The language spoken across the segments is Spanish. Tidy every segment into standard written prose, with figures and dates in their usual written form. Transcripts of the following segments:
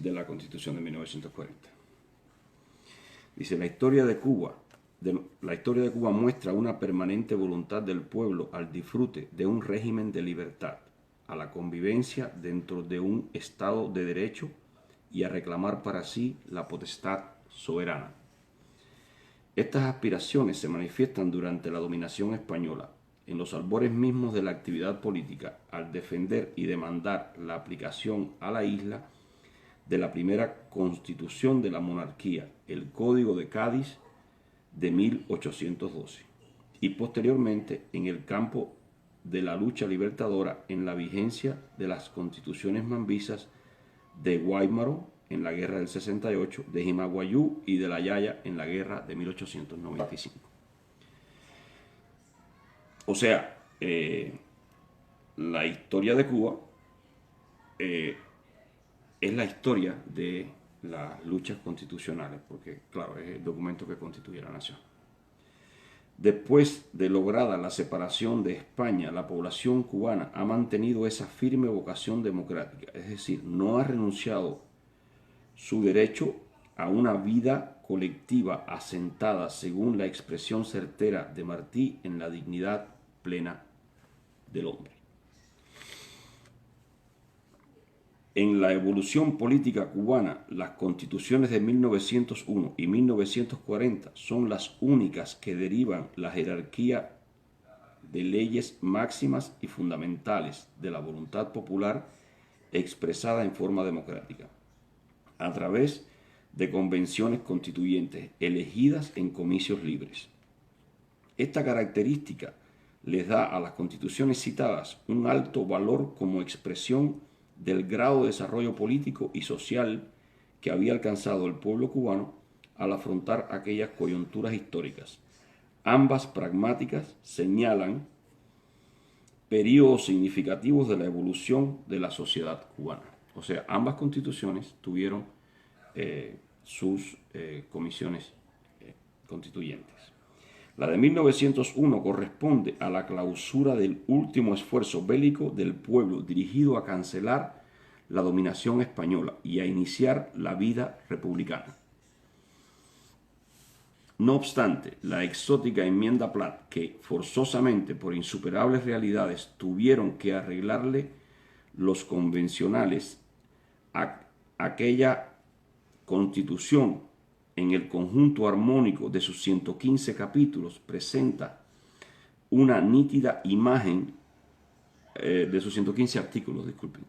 de la Constitución de 1940. Dice, la historia de Cuba muestra una permanente voluntad del pueblo al disfrute de un régimen de libertad, a la convivencia dentro de un Estado de Derecho y a reclamar para sí la potestad soberana. Estas aspiraciones se manifiestan durante la dominación española, en los albores mismos de la actividad política, al defender y demandar la aplicación a la isla de la primera constitución de la monarquía, el Código de Cádiz de 1812, y posteriormente en el campo de la lucha libertadora en la vigencia de las constituciones mambisas de Guaymaro en la guerra del 68, de Jimaguayú y de La Yaya en la guerra de 1895. O sea, la historia de Cuba es la historia de las luchas constitucionales, porque claro, es el documento que constituye la nación. Después de lograda la separación de España, la población cubana ha mantenido esa firme vocación democrática, es decir, no ha renunciado su derecho a una vida colectiva asentada según la expresión certera de Martí en la dignidad plena del hombre. En la evolución política cubana, las constituciones de 1901 y 1940 son las únicas que derivan la jerarquía de leyes máximas y fundamentales de la voluntad popular expresada en forma democrática, a través de convenciones constituyentes elegidas en comicios libres. Esta característica les da a las constituciones citadas un alto valor como expresión del grado de desarrollo político y social que había alcanzado el pueblo cubano al afrontar aquellas coyunturas históricas. Ambas pragmáticas señalan periodos significativos de la evolución de la sociedad cubana. O sea, ambas constituciones tuvieron sus comisiones constituyentes. La de 1901 corresponde a la clausura del último esfuerzo bélico del pueblo dirigido a cancelar la dominación española y a iniciar la vida republicana. No obstante, la exótica enmienda Platt, que forzosamente por insuperables realidades tuvieron que arreglarle los convencionales a aquella constitución en el conjunto armónico de sus 115 capítulos, presenta una nítida imagen de sus 115 artículos, disculpen,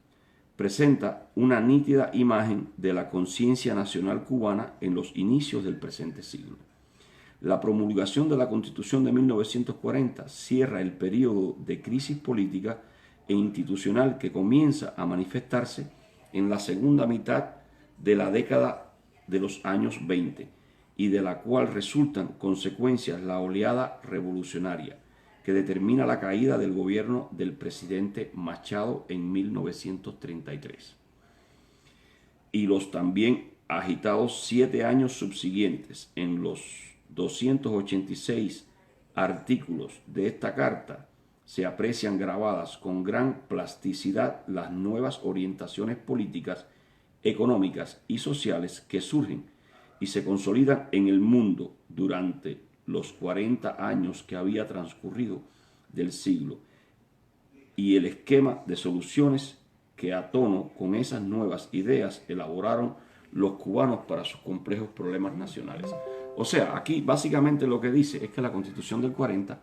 presenta una nítida imagen de la conciencia nacional cubana en los inicios del presente siglo. La promulgación de la Constitución de 1940 cierra el periodo de crisis política e institucional que comienza a manifestarse en la segunda mitad de la década de los años 20 y de la cual resultan consecuencias la oleada revolucionaria que determina la caída del gobierno del presidente Machado en 1933 y los también agitados 7 años subsiguientes. En los 286 artículos de esta carta se aprecian grabadas con gran plasticidad las nuevas orientaciones políticas, económicas y sociales que surgen y se consolidan en el mundo durante los 40 años que había transcurrido del siglo, y el esquema de soluciones que a tono con esas nuevas ideas elaboraron los cubanos para sus complejos problemas nacionales. O sea, aquí básicamente lo que dice es que la Constitución del 40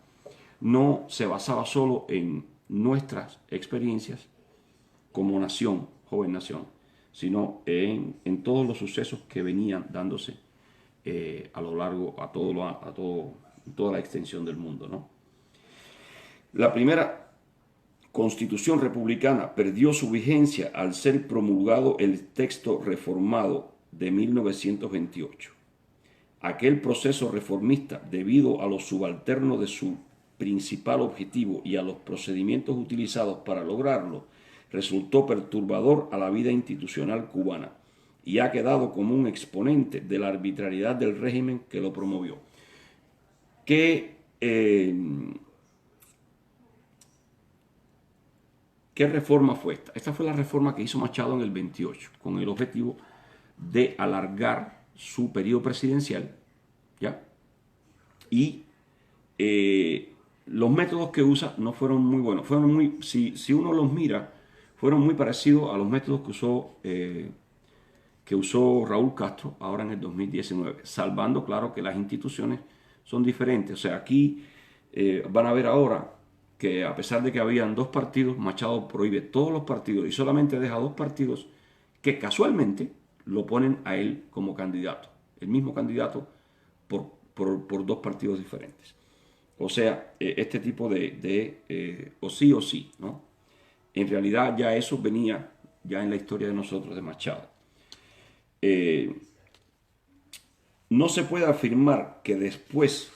no se basaba solo en nuestras experiencias como nación, joven nación, sino en todos los sucesos que venían dándose a lo largo, toda la extensión del mundo, ¿no? La primera Constitución republicana perdió su vigencia al ser promulgado el texto reformado de 1928. Aquel proceso reformista, debido a lo subalterno de su principal objetivo y a los procedimientos utilizados para lograrlo, resultó perturbador a la vida institucional cubana y ha quedado como un exponente de la arbitrariedad del régimen que lo promovió. ¿Qué reforma fue esta? Esta fue la reforma que hizo Machado en el 28, con el objetivo de alargar su periodo presidencial, ¿ya? Y los métodos que usa no fueron muy buenos. Fueron muy, si uno los mira, fueron muy parecidos a los métodos que usó Raúl Castro ahora en el 2019, salvando, claro, que las instituciones son diferentes. O sea, aquí van a ver ahora que a pesar de que habían dos partidos, Machado prohíbe todos los partidos y solamente deja dos partidos que casualmente lo ponen a él como candidato. El mismo candidato por dos partidos diferentes. O sea, este tipo de o sí, ¿no? En realidad ya eso venía ya en la historia de nosotros, de Machado. No se puede afirmar que después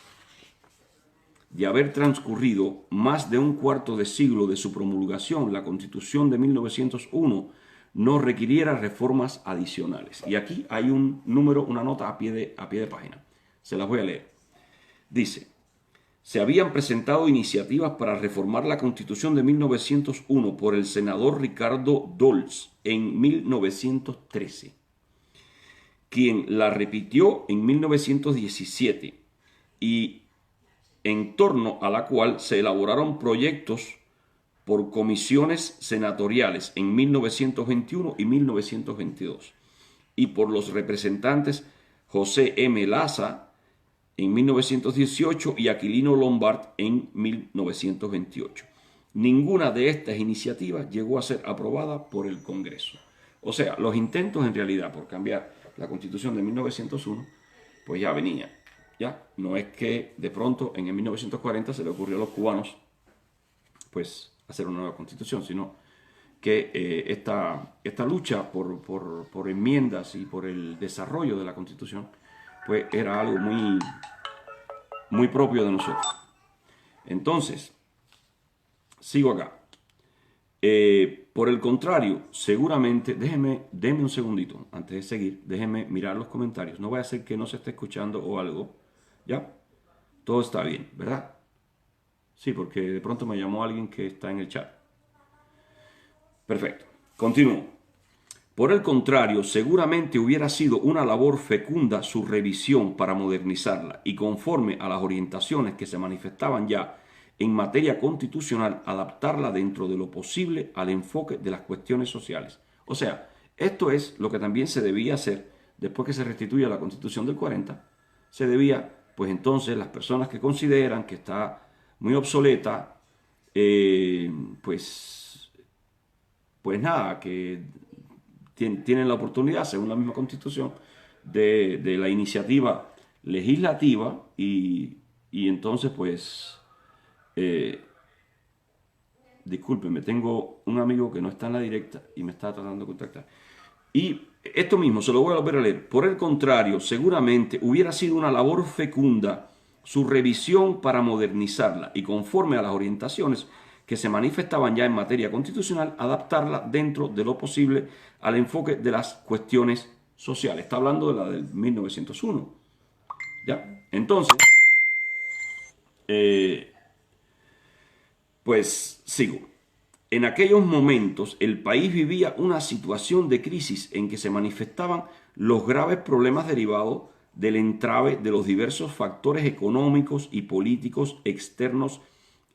de haber transcurrido más de un cuarto de siglo de su promulgación, la Constitución de 1901 no requiriera reformas adicionales. Y aquí hay un número, una nota a pie de página. Se las voy a leer. Dice: se habían presentado iniciativas para reformar la Constitución de 1901 por el senador Ricardo Dolz en 1913, quien la repitió en 1917 y en torno a la cual se elaboraron proyectos por comisiones senatoriales en 1921 y 1922 y por los representantes José M. Laza en 1918 y Aquilino Lombard en 1928. Ninguna de estas iniciativas llegó a ser aprobada por el Congreso. O sea, los intentos en realidad por cambiar la Constitución de 1901, pues ya venía. Ya no es que de pronto en el 1940 se le ocurrió a los cubanos pues hacer una nueva Constitución, sino que esta lucha por enmiendas y por el desarrollo de la Constitución pues era algo muy propio de nosotros. Entonces, sigo acá. Por el contrario, seguramente, déjeme un segundito antes de seguir, déjeme mirar los comentarios. No vaya a ser que no se esté escuchando o algo. ¿Ya? Todo está bien, ¿verdad? Sí, porque de pronto me llamó alguien que está en el chat. Perfecto. Continúo. Por el contrario, seguramente hubiera sido una labor fecunda su revisión para modernizarla y conforme a las orientaciones que se manifestaban ya en materia constitucional, adaptarla dentro de lo posible al enfoque de las cuestiones sociales. O sea, esto es lo que también se debía hacer después que se restituya la Constitución del 40. Se debía, pues entonces, las personas que consideran que está muy obsoleta, pues nada, que tienen la oportunidad, según la misma Constitución, de la iniciativa legislativa y entonces, pues, discúlpenme, tengo un amigo que no está en la directa y me está tratando de contactar. Y esto mismo, se lo voy a volver a leer. Por el contrario, seguramente hubiera sido una labor fecunda su revisión para modernizarla y conforme a las orientaciones que se manifestaban ya en materia constitucional, adaptarla dentro de lo posible al enfoque de las cuestiones sociales. Está hablando de la del 1901. ¿Ya? Entonces, pues sigo. En aquellos momentos el país vivía una situación de crisis en que se manifestaban los graves problemas derivados del entrave de los diversos factores económicos y políticos externos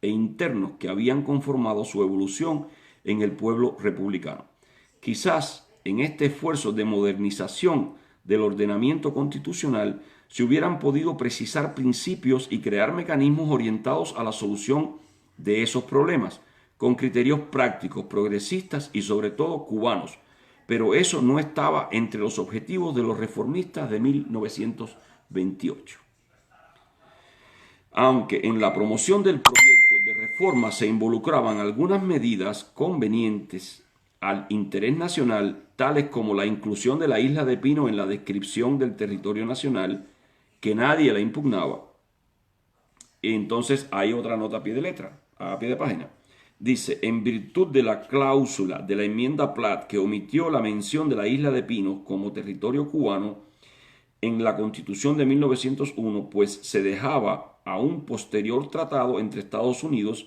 e internos que habían conformado su evolución en el pueblo republicano. Quizás en este esfuerzo de modernización del ordenamiento constitucional se hubieran podido precisar principios y crear mecanismos orientados a la solución de esos problemas, con criterios prácticos, progresistas y sobre todo cubanos. Pero eso no estaba entre los objetivos de los reformistas de 1928. Aunque en la promoción del proyecto de reforma se involucraban algunas medidas convenientes al interés nacional, tales como la inclusión de la isla de Pino en la descripción del territorio nacional, que nadie la impugnaba. Entonces hay otra nota a pie de letra, a pie de página. Dice, en virtud de la cláusula de la enmienda Platt que omitió la mención de la isla de Pinos como territorio cubano en la Constitución de 1901, pues se dejaba a un posterior tratado entre Estados Unidos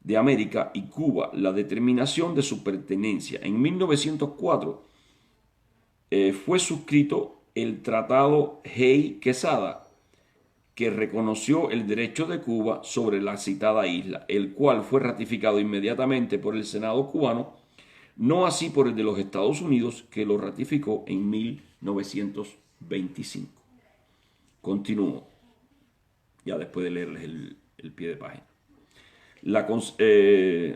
de América y Cuba la determinación de su pertenencia. En 1904 fue suscrito el Tratado Hay-Quesada, que reconoció el derecho de Cuba sobre la citada isla, el cual fue ratificado inmediatamente por el Senado cubano, no así por el de los Estados Unidos, que lo ratificó en 1925. Continúo, ya después de leerles el pie de página.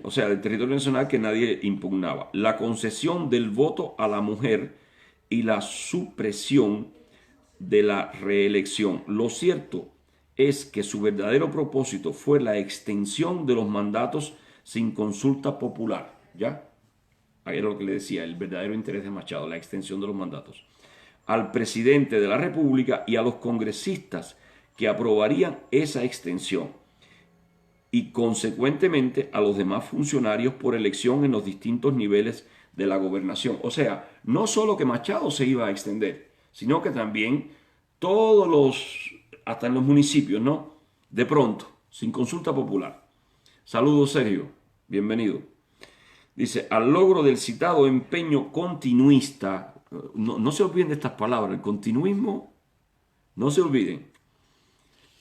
O sea, del territorio nacional que nadie impugnaba. La concesión del voto a la mujer y la supresión de la reelección. Lo cierto es que su verdadero propósito fue la extensión de los mandatos sin consulta popular. ¿Ya? Ahí era lo que le decía, el verdadero interés de Machado, la extensión de los mandatos. Al presidente de la República y a los congresistas que aprobarían esa extensión, y consecuentemente a los demás funcionarios por elección en los distintos niveles de la gobernación. O sea, no solo que Machado se iba a extender, sino que también todos los, hasta en los municipios, ¿no? De pronto, sin consulta popular. Saludos, Sergio, bienvenido. Dice, al logro del citado empeño continuista, no se olviden de estas palabras, el continuismo, no se olviden.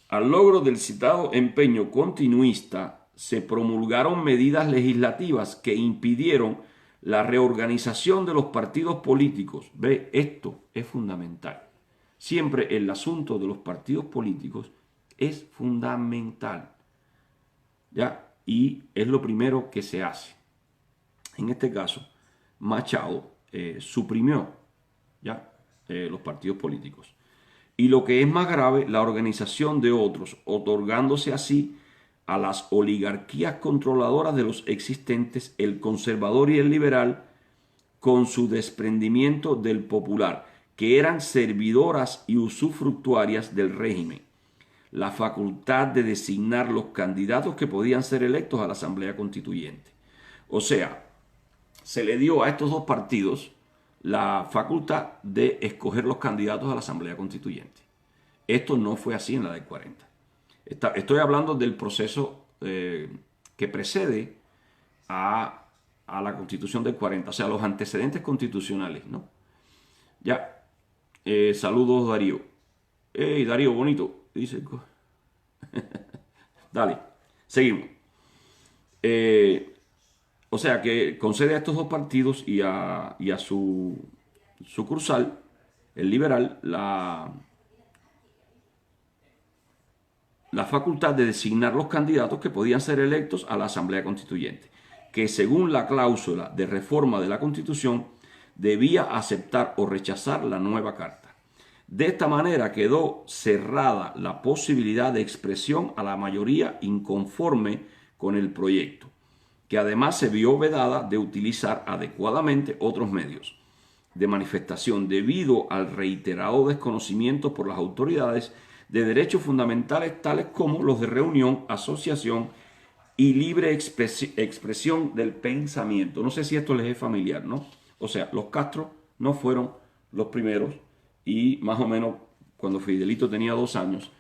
Al logro del citado empeño continuista se promulgaron medidas legislativas que impidieron la reorganización de los partidos políticos. Ve, esto es fundamental. Siempre el asunto de los partidos políticos es fundamental. ¿Ya? Y es lo primero que se hace. En este caso, Machado suprimió ¿ya? Los partidos políticos. Y lo que es más grave, la organización de otros, otorgándose así a las oligarquías controladoras de los existentes, el conservador y el liberal, con su desprendimiento del popular, que eran servidoras y usufructuarias del régimen, la facultad de designar los candidatos que podían ser electos a la Asamblea Constituyente. O sea, se le dio a estos dos partidos la facultad de escoger los candidatos a la Asamblea Constituyente. Esto no fue así en la del 40. Estoy hablando del proceso que precede a la Constitución del 40, o sea, los antecedentes constitucionales, ¿no? Ya. Saludos, Darío. Hey, Darío, bonito. Dice. Dale, seguimos. O sea que concede a estos dos partidos y a su sucursal, el liberal, la facultad de designar los candidatos que podían ser electos a la Asamblea Constituyente, que según la cláusula de reforma de la Constitución debía aceptar o rechazar la nueva carta. De esta manera quedó cerrada la posibilidad de expresión a la mayoría inconforme con el proyecto, que además se vio vedada de utilizar adecuadamente otros medios de manifestación debido al reiterado desconocimiento por las autoridades de derechos fundamentales tales como los de reunión, asociación y libre expresión del pensamiento. No sé si esto les es familiar, ¿no? O sea, los Castro no fueron los primeros y más o menos cuando Fidelito tenía 2 años,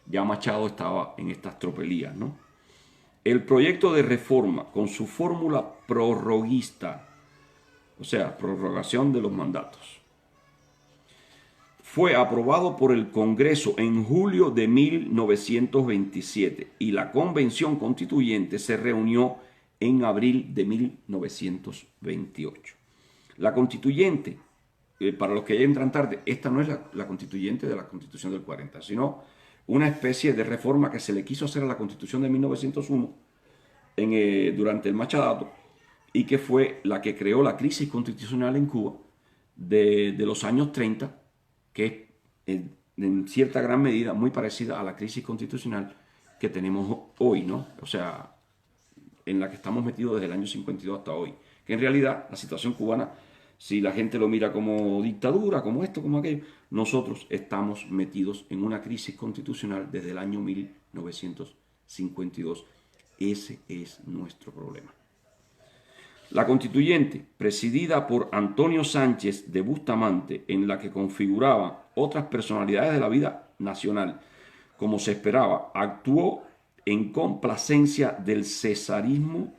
ya Machado estaba en estas tropelías, ¿no? El proyecto de reforma con su fórmula prorroguista, o sea, prorrogación de los mandatos, fue aprobado por el Congreso en julio de 1927 y la Convención Constituyente se reunió en abril de 1928. La Constituyente, para los que entran tarde, esta no es la Constituyente de la Constitución del 40, sino una especie de reforma que se le quiso hacer a la Constitución de 1901 durante el Machadato y que fue la que creó la crisis constitucional en Cuba de los años 30, que es en cierta gran medida muy parecida a la crisis constitucional que tenemos hoy, ¿no? O sea, en la que estamos metidos desde el año 52 hasta hoy. Que en realidad la situación cubana, si la gente lo mira como dictadura, como esto, como aquello, nosotros estamos metidos en una crisis constitucional desde el año 1952. Ese es nuestro problema. La Constituyente, presidida por Antonio Sánchez de Bustamante, en la que configuraban otras personalidades de la vida nacional, como se esperaba, actuó en complacencia del cesarismo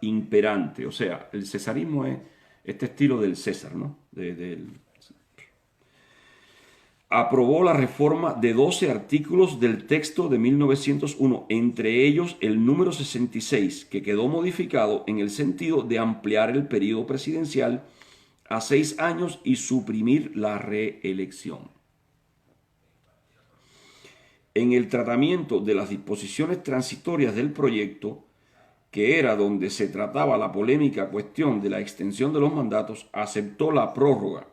imperante. O sea, el cesarismo es este estilo del César, ¿no? aprobó la reforma de 12 artículos del texto de 1901, entre ellos el número 66, que quedó modificado en el sentido de ampliar el periodo presidencial a 6 años y suprimir la reelección. En el tratamiento de las disposiciones transitorias del proyecto, que era donde se trataba la polémica cuestión de la extensión de los mandatos, aceptó la prórroga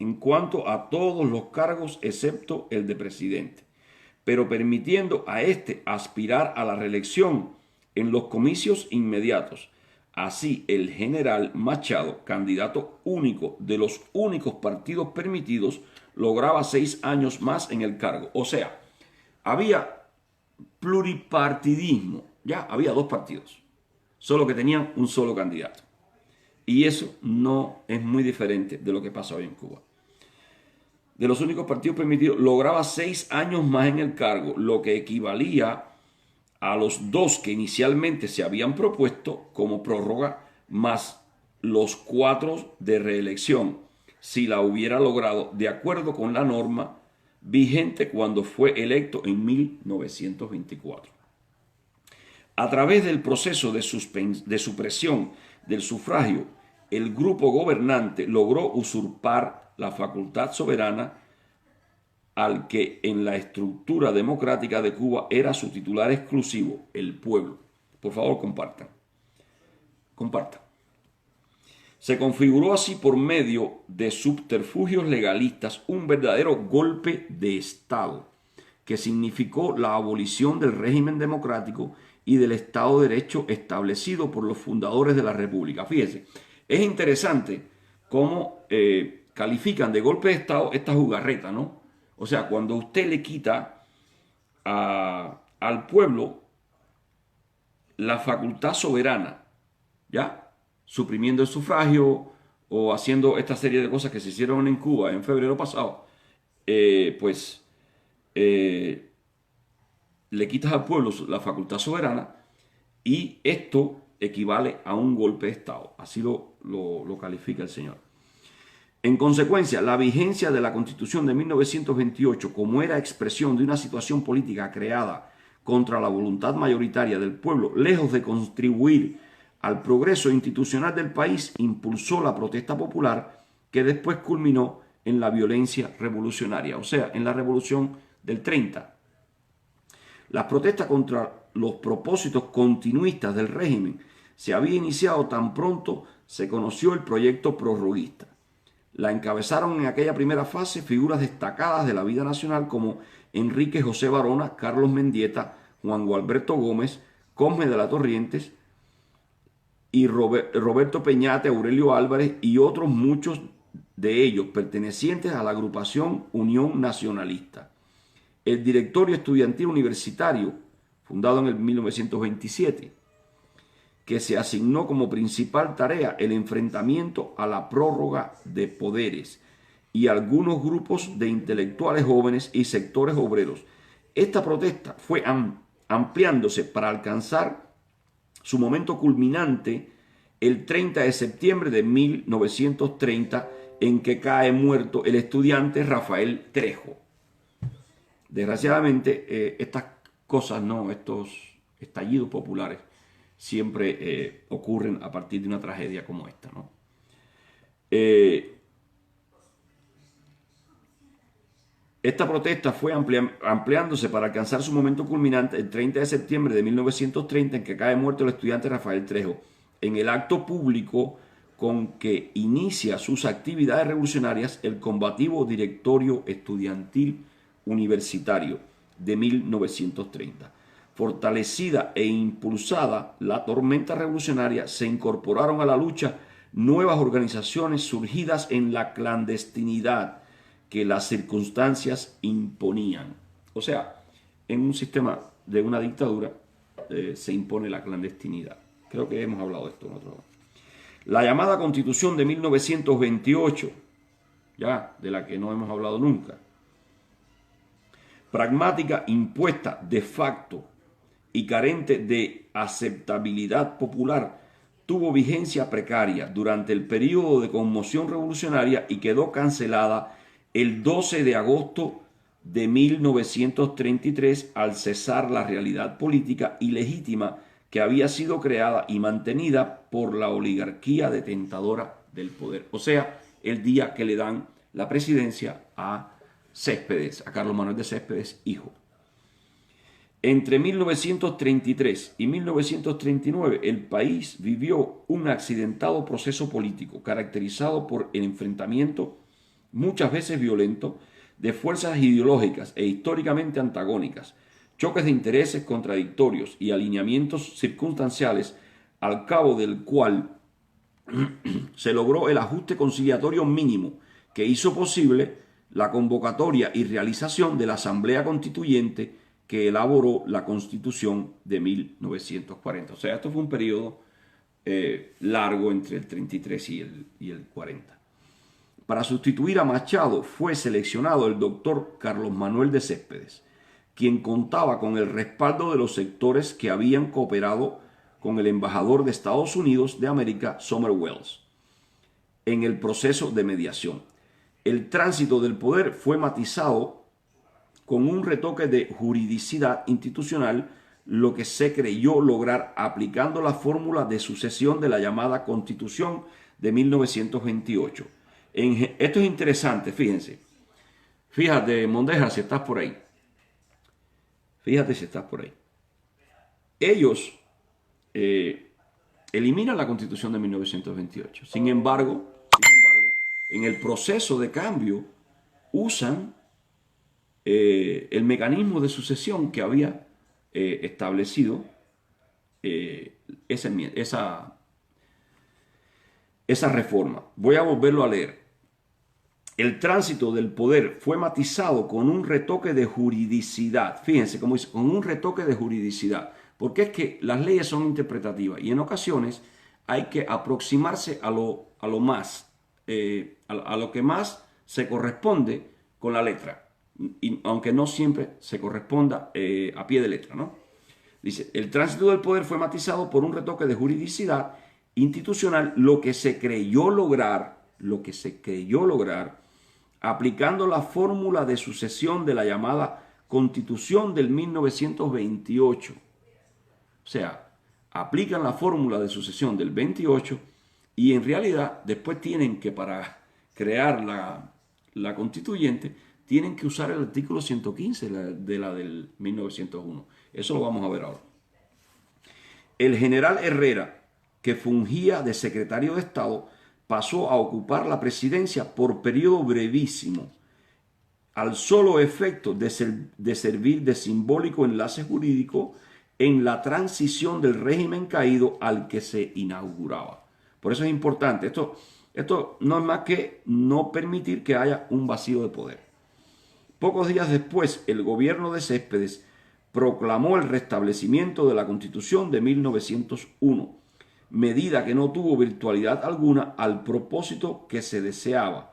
en cuanto a todos los cargos excepto el de presidente, pero permitiendo a éste aspirar a la reelección en los comicios inmediatos. Así, el general Machado, candidato único de los únicos partidos permitidos, lograba 6 años más en el cargo. O sea, había pluripartidismo, ya había 2 partidos, solo que tenían un solo candidato. Y eso no es muy diferente de lo que pasa hoy en Cuba. De los únicos partidos permitidos, lograba 6 años más en el cargo, lo que equivalía a los 2 que inicialmente se habían propuesto como prórroga, más los 4 de reelección, si la hubiera logrado de acuerdo con la norma vigente cuando fue electo en 1924. A través del proceso de supresión del sufragio, el grupo gobernante logró usurpar la facultad soberana al que en la estructura democrática de Cuba era su titular exclusivo, el pueblo. Por favor, compartan. Compartan. Se configuró así por medio de subterfugios legalistas un verdadero golpe de Estado, que significó la abolición del régimen democrático y del Estado de Derecho establecido por los fundadores de la República. Fíjense, es interesante cómo califican de golpe de Estado esta jugarreta, ¿no? O sea, cuando usted le quita al pueblo la facultad soberana, ¿ya? Suprimiendo el sufragio o haciendo esta serie de cosas que se hicieron en Cuba en febrero pasado, le quitas al pueblo la facultad soberana y esto equivale a un golpe de Estado. Así lo califica el señor. En consecuencia, la vigencia de la Constitución de 1928, como era expresión de una situación política creada contra la voluntad mayoritaria del pueblo, lejos de contribuir al progreso institucional del país, impulsó la protesta popular que después culminó en la violencia revolucionaria, o sea, en la Revolución del 30. Las protestas contra los propósitos continuistas del régimen se había iniciado tan pronto se conoció el proyecto prorroguista. La encabezaron en aquella primera fase figuras destacadas de la vida nacional como Enrique José Barona, Carlos Mendieta, Juan Gualberto Gómez, Cosme de la Torrientes y Roberto Peñate, Aurelio Álvarez y otros muchos de ellos pertenecientes a la agrupación Unión Nacionalista. El Directorio Estudiantil Universitario, fundado en el 1927, que se asignó como principal tarea el enfrentamiento a la prórroga de poderes y algunos grupos de intelectuales jóvenes y sectores obreros. Esta protesta fue ampliándose para alcanzar su momento culminante el 30 de septiembre de 1930, en que cae muerto el estudiante Rafael Trejo. Desgraciadamente, estas cosas, estos estallidos populares, siempre ocurren a partir de una tragedia como esta, ¿no? Esta protesta fue ampliándose para alcanzar su momento culminante el 30 de septiembre de 1930, en que cae muerto el estudiante Rafael Trejo, en el acto público con que inicia sus actividades revolucionarias el combativo Directorio Estudiantil Universitario de 1930. Fortalecida e impulsada la tormenta revolucionaria, se incorporaron a la lucha nuevas organizaciones surgidas en la clandestinidad que las circunstancias imponían. O sea, en un sistema de una dictadura se impone la clandestinidad. Creo que hemos hablado de esto en otro momento. La llamada Constitución de 1928, ya de la que no hemos hablado nunca, pragmática, impuesta de facto y carente de aceptabilidad popular, tuvo vigencia precaria durante el periodo de conmoción revolucionaria y quedó cancelada el 12 de agosto de 1933 al cesar la realidad política ilegítima que había sido creada y mantenida por la oligarquía detentadora del poder. O sea, el día que le dan la presidencia a Céspedes, a Carlos Manuel de Céspedes, hijo. Entre 1933 y 1939, el país vivió un accidentado proceso político caracterizado por el enfrentamiento, muchas veces violento, de fuerzas ideológicas e históricamente antagónicas, choques de intereses contradictorios y alineamientos circunstanciales, al cabo del cual se logró el ajuste conciliatorio mínimo que hizo posible la convocatoria y realización de la Asamblea Constituyente que elaboró la Constitución de 1940. O sea, esto fue un periodo largo entre el 33 y el 40. Para sustituir a Machado fue seleccionado el doctor Carlos Manuel de Céspedes, quien contaba con el respaldo de los sectores que habían cooperado con el embajador de Estados Unidos de América, Sumner Welles, en el proceso de mediación. El tránsito del poder fue matizado con un retoque de juridicidad institucional, lo que se creyó lograr aplicando la fórmula de sucesión de la llamada Constitución de 1928. Esto es interesante, fíjense. Fíjate, Mondeja, si estás por ahí. Fíjate si estás por ahí. Ellos eliminan la Constitución de 1928. Sin embargo, en el proceso de cambio usan el mecanismo de sucesión que había establecido esa reforma. Voy a volverlo a leer. El tránsito del poder fue matizado con un retoque de juridicidad. Fíjense cómo dice, con un retoque de juridicidad. Porque es que las leyes son interpretativas y en ocasiones hay que aproximarse a lo que más se corresponde con la letra. Y aunque no siempre se corresponda a pie de letra, ¿no? Dice, el tránsito del poder fue matizado por un retoque de juridicidad institucional, lo que se creyó lograr, aplicando la fórmula de sucesión de la llamada Constitución del 1928. O sea, aplican la fórmula de sucesión del 28 y en realidad después tienen que, para crear la constituyente, tienen que usar el artículo 115 de la del 1901. Eso lo vamos a ver ahora. El general Herrera, que fungía de secretario de Estado, pasó a ocupar la presidencia por periodo brevísimo, al solo efecto de servir de simbólico enlace jurídico en la transición del régimen caído al que se inauguraba. Por eso es importante. Esto no es más que no permitir que haya un vacío de poder. Pocos días después, el gobierno de Céspedes proclamó el restablecimiento de la Constitución de 1901, medida que no tuvo virtualidad alguna al propósito que se deseaba,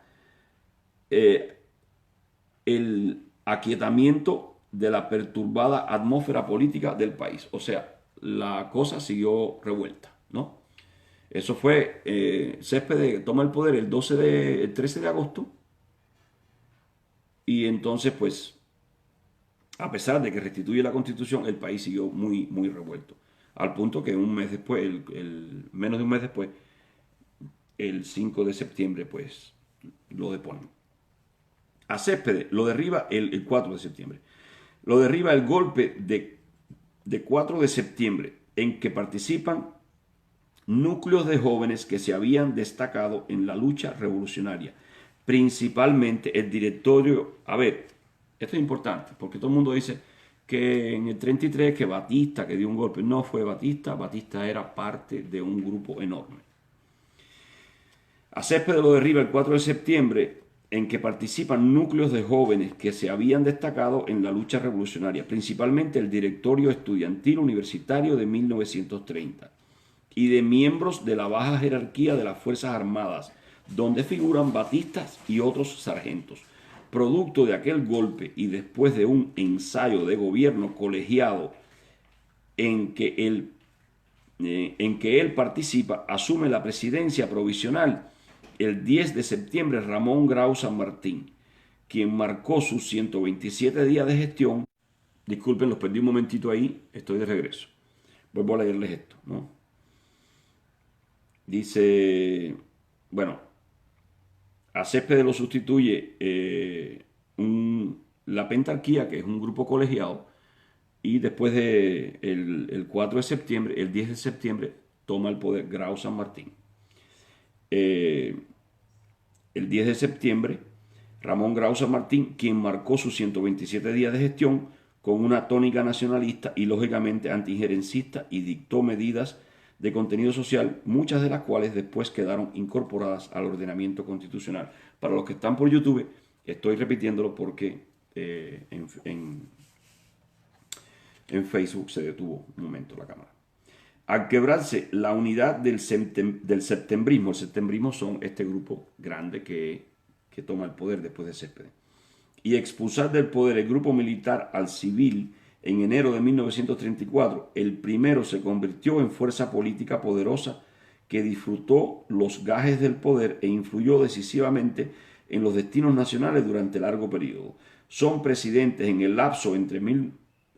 el aquietamiento de la perturbada atmósfera política del país. O sea, la cosa siguió revuelta, ¿no? Eso fue, Céspedes toma el poder el 13 de agosto y entonces, pues, a pesar de que restituye la Constitución, el país siguió muy, muy revuelto. Al punto que un mes después, menos de un mes después, el 5 de septiembre, pues, lo deponen. A Céspedes lo derriba el 4 de septiembre. Lo derriba el golpe de 4 de septiembre, en que participan núcleos de jóvenes que se habían destacado en la lucha revolucionaria, principalmente el directorio. A ver, esto es importante, porque todo el mundo dice que en el 33 que Batista, que dio un golpe. No fue Batista, Batista era parte de un grupo enorme. A Céspedes lo derriba el 4 de septiembre, en que participan núcleos de jóvenes que se habían destacado en la lucha revolucionaria, principalmente el Directorio Estudiantil Universitario de 1930 y de miembros de la baja jerarquía de las Fuerzas Armadas, donde figuran batistas y otros sargentos. Producto de aquel golpe y después de un ensayo de gobierno colegiado en que el en que él participa, asume la presidencia provisional el 10 de septiembre Ramón Grau San Martín, quien marcó sus 127 días de gestión. Disculpen, los perdí un momentito ahí, estoy de regreso. Vuelvo a leerles esto, ¿no? Dice, bueno, a Céspedes lo sustituye la Pentarquía, que es un grupo colegiado, y después de el 4 de septiembre, el 10 de septiembre, toma el poder Grau San Martín. El 10 de septiembre, Ramón Grau San Martín, quien marcó sus 127 días de gestión con una tónica nacionalista y lógicamente antiinjerencista, y dictó medidas de contenido social, muchas de las cuales después quedaron incorporadas al ordenamiento constitucional. Para los que están por YouTube, estoy repitiéndolo porque en Facebook se detuvo un momento la cámara. Al quebrarse la unidad del septembrismo, el septembrismo son este grupo grande que toma el poder después de Céspedes, y expulsar del poder el grupo militar al civil en enero de 1934, el primero se convirtió en fuerza política poderosa que disfrutó los gajes del poder e influyó decisivamente en los destinos nacionales durante largo periodo. Son presidentes en el lapso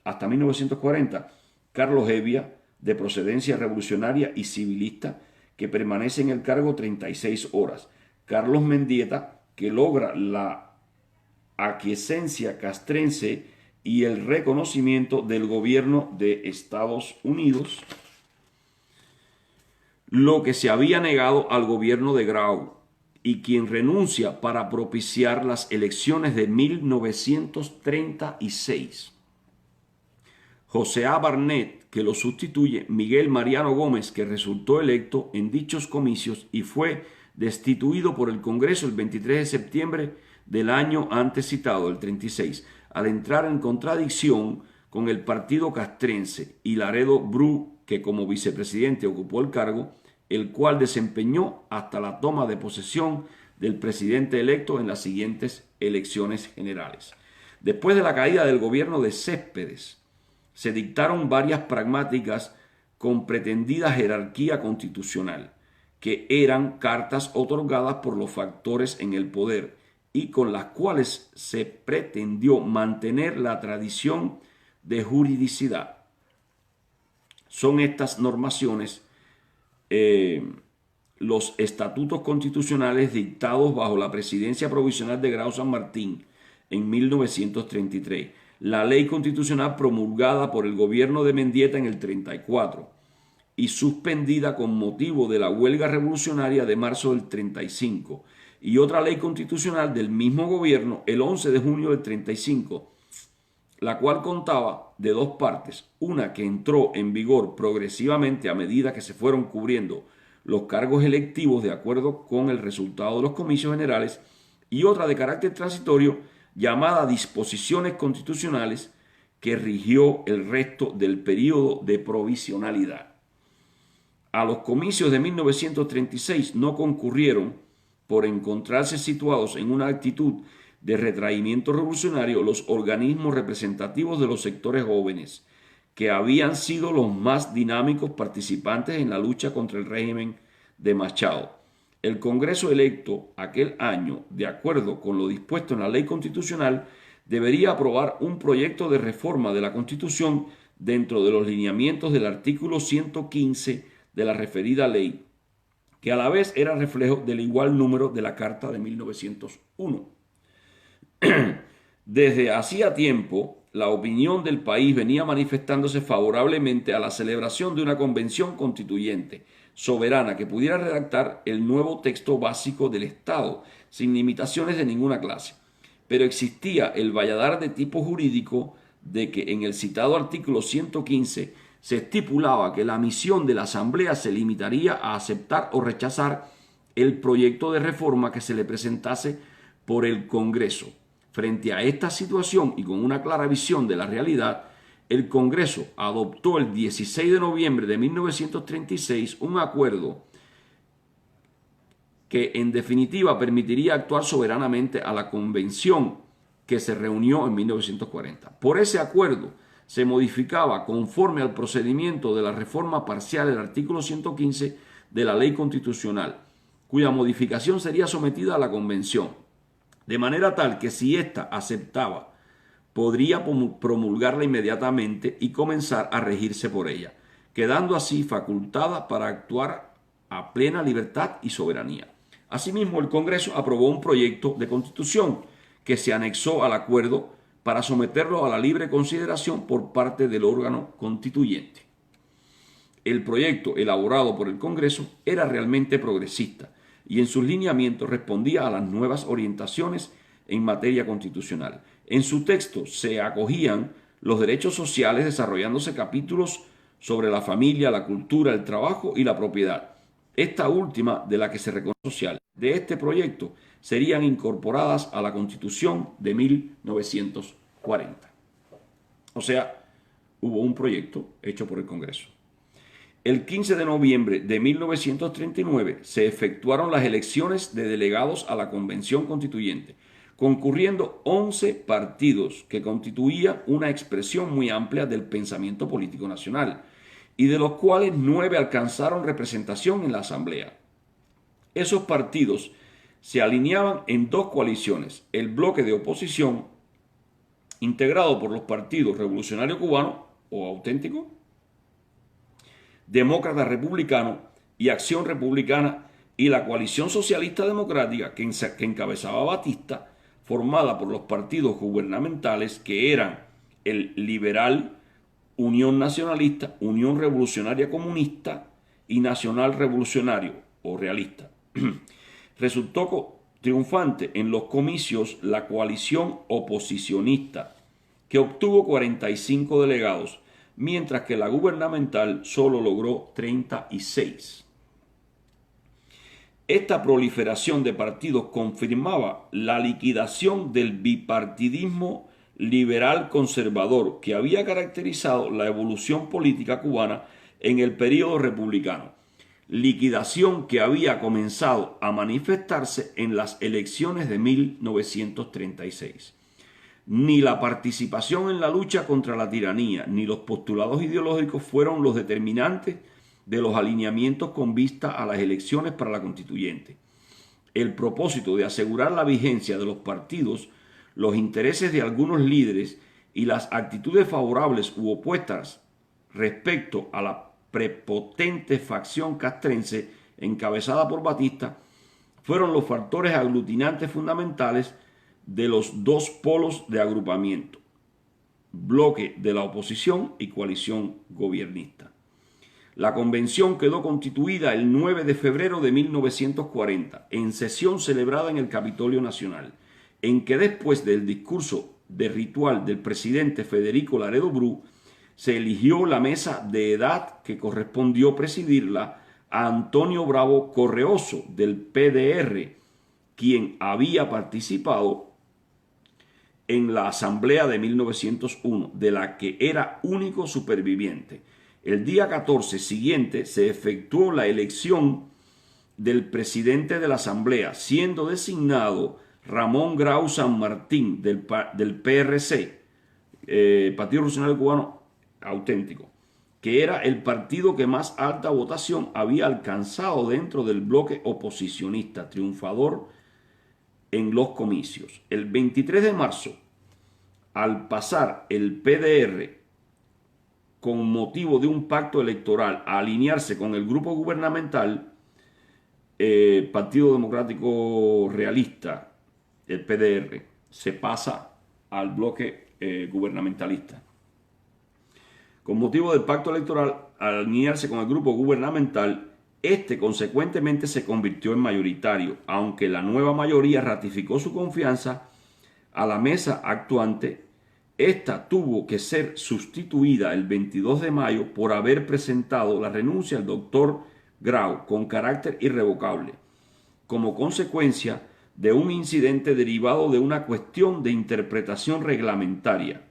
hasta 1940 Carlos Hevia, de procedencia revolucionaria y civilista, que permanece en el cargo 36 horas. Carlos Mendieta, que logra la aquiescencia castrense y el reconocimiento del gobierno de Estados Unidos, lo que se había negado al gobierno de Grau, y quien renuncia para propiciar las elecciones de 1936. José A. Barnett, que lo sustituye, Miguel Mariano Gómez, que resultó electo en dichos comicios y fue destituido por el Congreso el 23 de septiembre del año antes citado, el 36, al entrar en contradicción con el partido castrense, y Laredo Bru, que como vicepresidente ocupó el cargo, el cual desempeñó hasta la toma de posesión del presidente electo en las siguientes elecciones generales. Después de la caída del gobierno de Céspedes, se dictaron varias pragmáticas con pretendida jerarquía constitucional, que eran cartas otorgadas por los factores en el poder y con las cuales se pretendió mantener la tradición de juridicidad. Son estas normaciones los estatutos constitucionales dictados bajo la presidencia provisional de Grau San Martín en 1933, la ley constitucional promulgada por el gobierno de Mendieta en el 34 y suspendida con motivo de la huelga revolucionaria de marzo del 35, y otra ley constitucional del mismo gobierno el 11 de junio del 35, la cual contaba de dos partes, una que entró en vigor progresivamente a medida que se fueron cubriendo los cargos electivos de acuerdo con el resultado de los comicios generales, y otra de carácter transitorio llamada Disposiciones Constitucionales, que rigió el resto del periodo de provisionalidad. A los comicios de 1936 no concurrieron, por encontrarse situados en una actitud de retraimiento revolucionario, los organismos representativos de los sectores jóvenes, que habían sido los más dinámicos participantes en la lucha contra el régimen de Machado. El Congreso electo aquel año, de acuerdo con lo dispuesto en la ley constitucional, debería aprobar un proyecto de reforma de la Constitución dentro de los lineamientos del artículo 115 de la referida ley, que a la vez era reflejo del igual número de la Carta de 1901. Desde hacía tiempo, la opinión del país venía manifestándose favorablemente a la celebración de una convención constituyente soberana que pudiera redactar el nuevo texto básico del Estado, sin limitaciones de ninguna clase. Pero existía el valladar de tipo jurídico de que en el citado artículo 115 se estipulaba que la misión de la Asamblea se limitaría a aceptar o rechazar el proyecto de reforma que se le presentase por el Congreso. Frente a esta situación y con una clara visión de la realidad, el Congreso adoptó el 16 de noviembre de 1936 un acuerdo que en definitiva permitiría actuar soberanamente a la convención que se reunió en 1940. Por ese acuerdo se modificaba conforme al procedimiento de la reforma parcial del artículo 115 de la Ley Constitucional, cuya modificación sería sometida a la Convención, de manera tal que si ésta aceptaba, podría promulgarla inmediatamente y comenzar a regirse por ella, quedando así facultada para actuar a plena libertad y soberanía. Asimismo, el Congreso aprobó un proyecto de Constitución que se anexó al acuerdo para someterlo a la libre consideración por parte del órgano constituyente. El proyecto elaborado por el Congreso era realmente progresista y en sus lineamientos respondía a las nuevas orientaciones en materia constitucional. En su texto se acogían los derechos sociales, desarrollándose capítulos sobre la familia, la cultura, el trabajo y la propiedad. Esta última, de la que se reconoce social de este proyecto, serían incorporadas a la Constitución de 1940. O sea, hubo un proyecto hecho por el Congreso. El 15 de noviembre de 1939 se efectuaron las elecciones de delegados a la Convención Constituyente, concurriendo 11 partidos que constituían una expresión muy amplia del pensamiento político nacional, y de los cuales 9 alcanzaron representación en la Asamblea. Esos partidos se alineaban en 2 coaliciones: el bloque de oposición, integrado por los partidos Revolucionario Cubano o Auténtico, Demócrata Republicano y Acción Republicana, y la coalición socialista democrática que encabezaba Batista, formada por los partidos gubernamentales que eran el Liberal, Unión Nacionalista, Unión Revolucionaria Comunista y Nacional Revolucionario o Realista. Resultó triunfante en los comicios la coalición oposicionista, que obtuvo 45 delegados, mientras que la gubernamental solo logró 36. Esta proliferación de partidos confirmaba la liquidación del bipartidismo liberal conservador que había caracterizado la evolución política cubana en el período republicano, liquidación que había comenzado a manifestarse en las elecciones de 1936. Ni la participación en la lucha contra la tiranía ni los postulados ideológicos fueron los determinantes de los alineamientos con vista a las elecciones para la constituyente. El propósito de asegurar la vigencia de los partidos, los intereses de algunos líderes y las actitudes favorables u opuestas respecto a la prepotente facción castrense encabezada por Batista fueron los factores aglutinantes fundamentales de los 2 polos de agrupamiento: bloque de la oposición y coalición gobiernista. La convención quedó constituida el 9 de febrero de 1940 en sesión celebrada en el Capitolio Nacional, en que después del discurso de ritual del presidente Federico Laredo Bru, se eligió la mesa de edad que correspondió presidirla a Antonio Bravo Correoso del PDR, quien había participado en la Asamblea de 1901, de la que era único superviviente. El día 14 siguiente se efectuó la elección del presidente de la Asamblea, siendo designado Ramón Grau San Martín del PRC, Partido Revolucionario Cubano Auténtico, que era el partido que más alta votación había alcanzado dentro del bloque oposicionista, triunfador en los comicios. El 23 de marzo, al pasar el PDR con motivo de un pacto electoral a alinearse con el grupo gubernamental, Partido Democrático Realista, el PDR, se pasa al bloque gubernamentalista. Con motivo del pacto electoral, al alinearse con el grupo gubernamental, este consecuentemente se convirtió en mayoritario, aunque la nueva mayoría ratificó su confianza a la mesa actuante. Esta tuvo que ser sustituida el 22 de mayo por haber presentado la renuncia al doctor Grau con carácter irrevocable, como consecuencia de un incidente derivado de una cuestión de interpretación reglamentaria.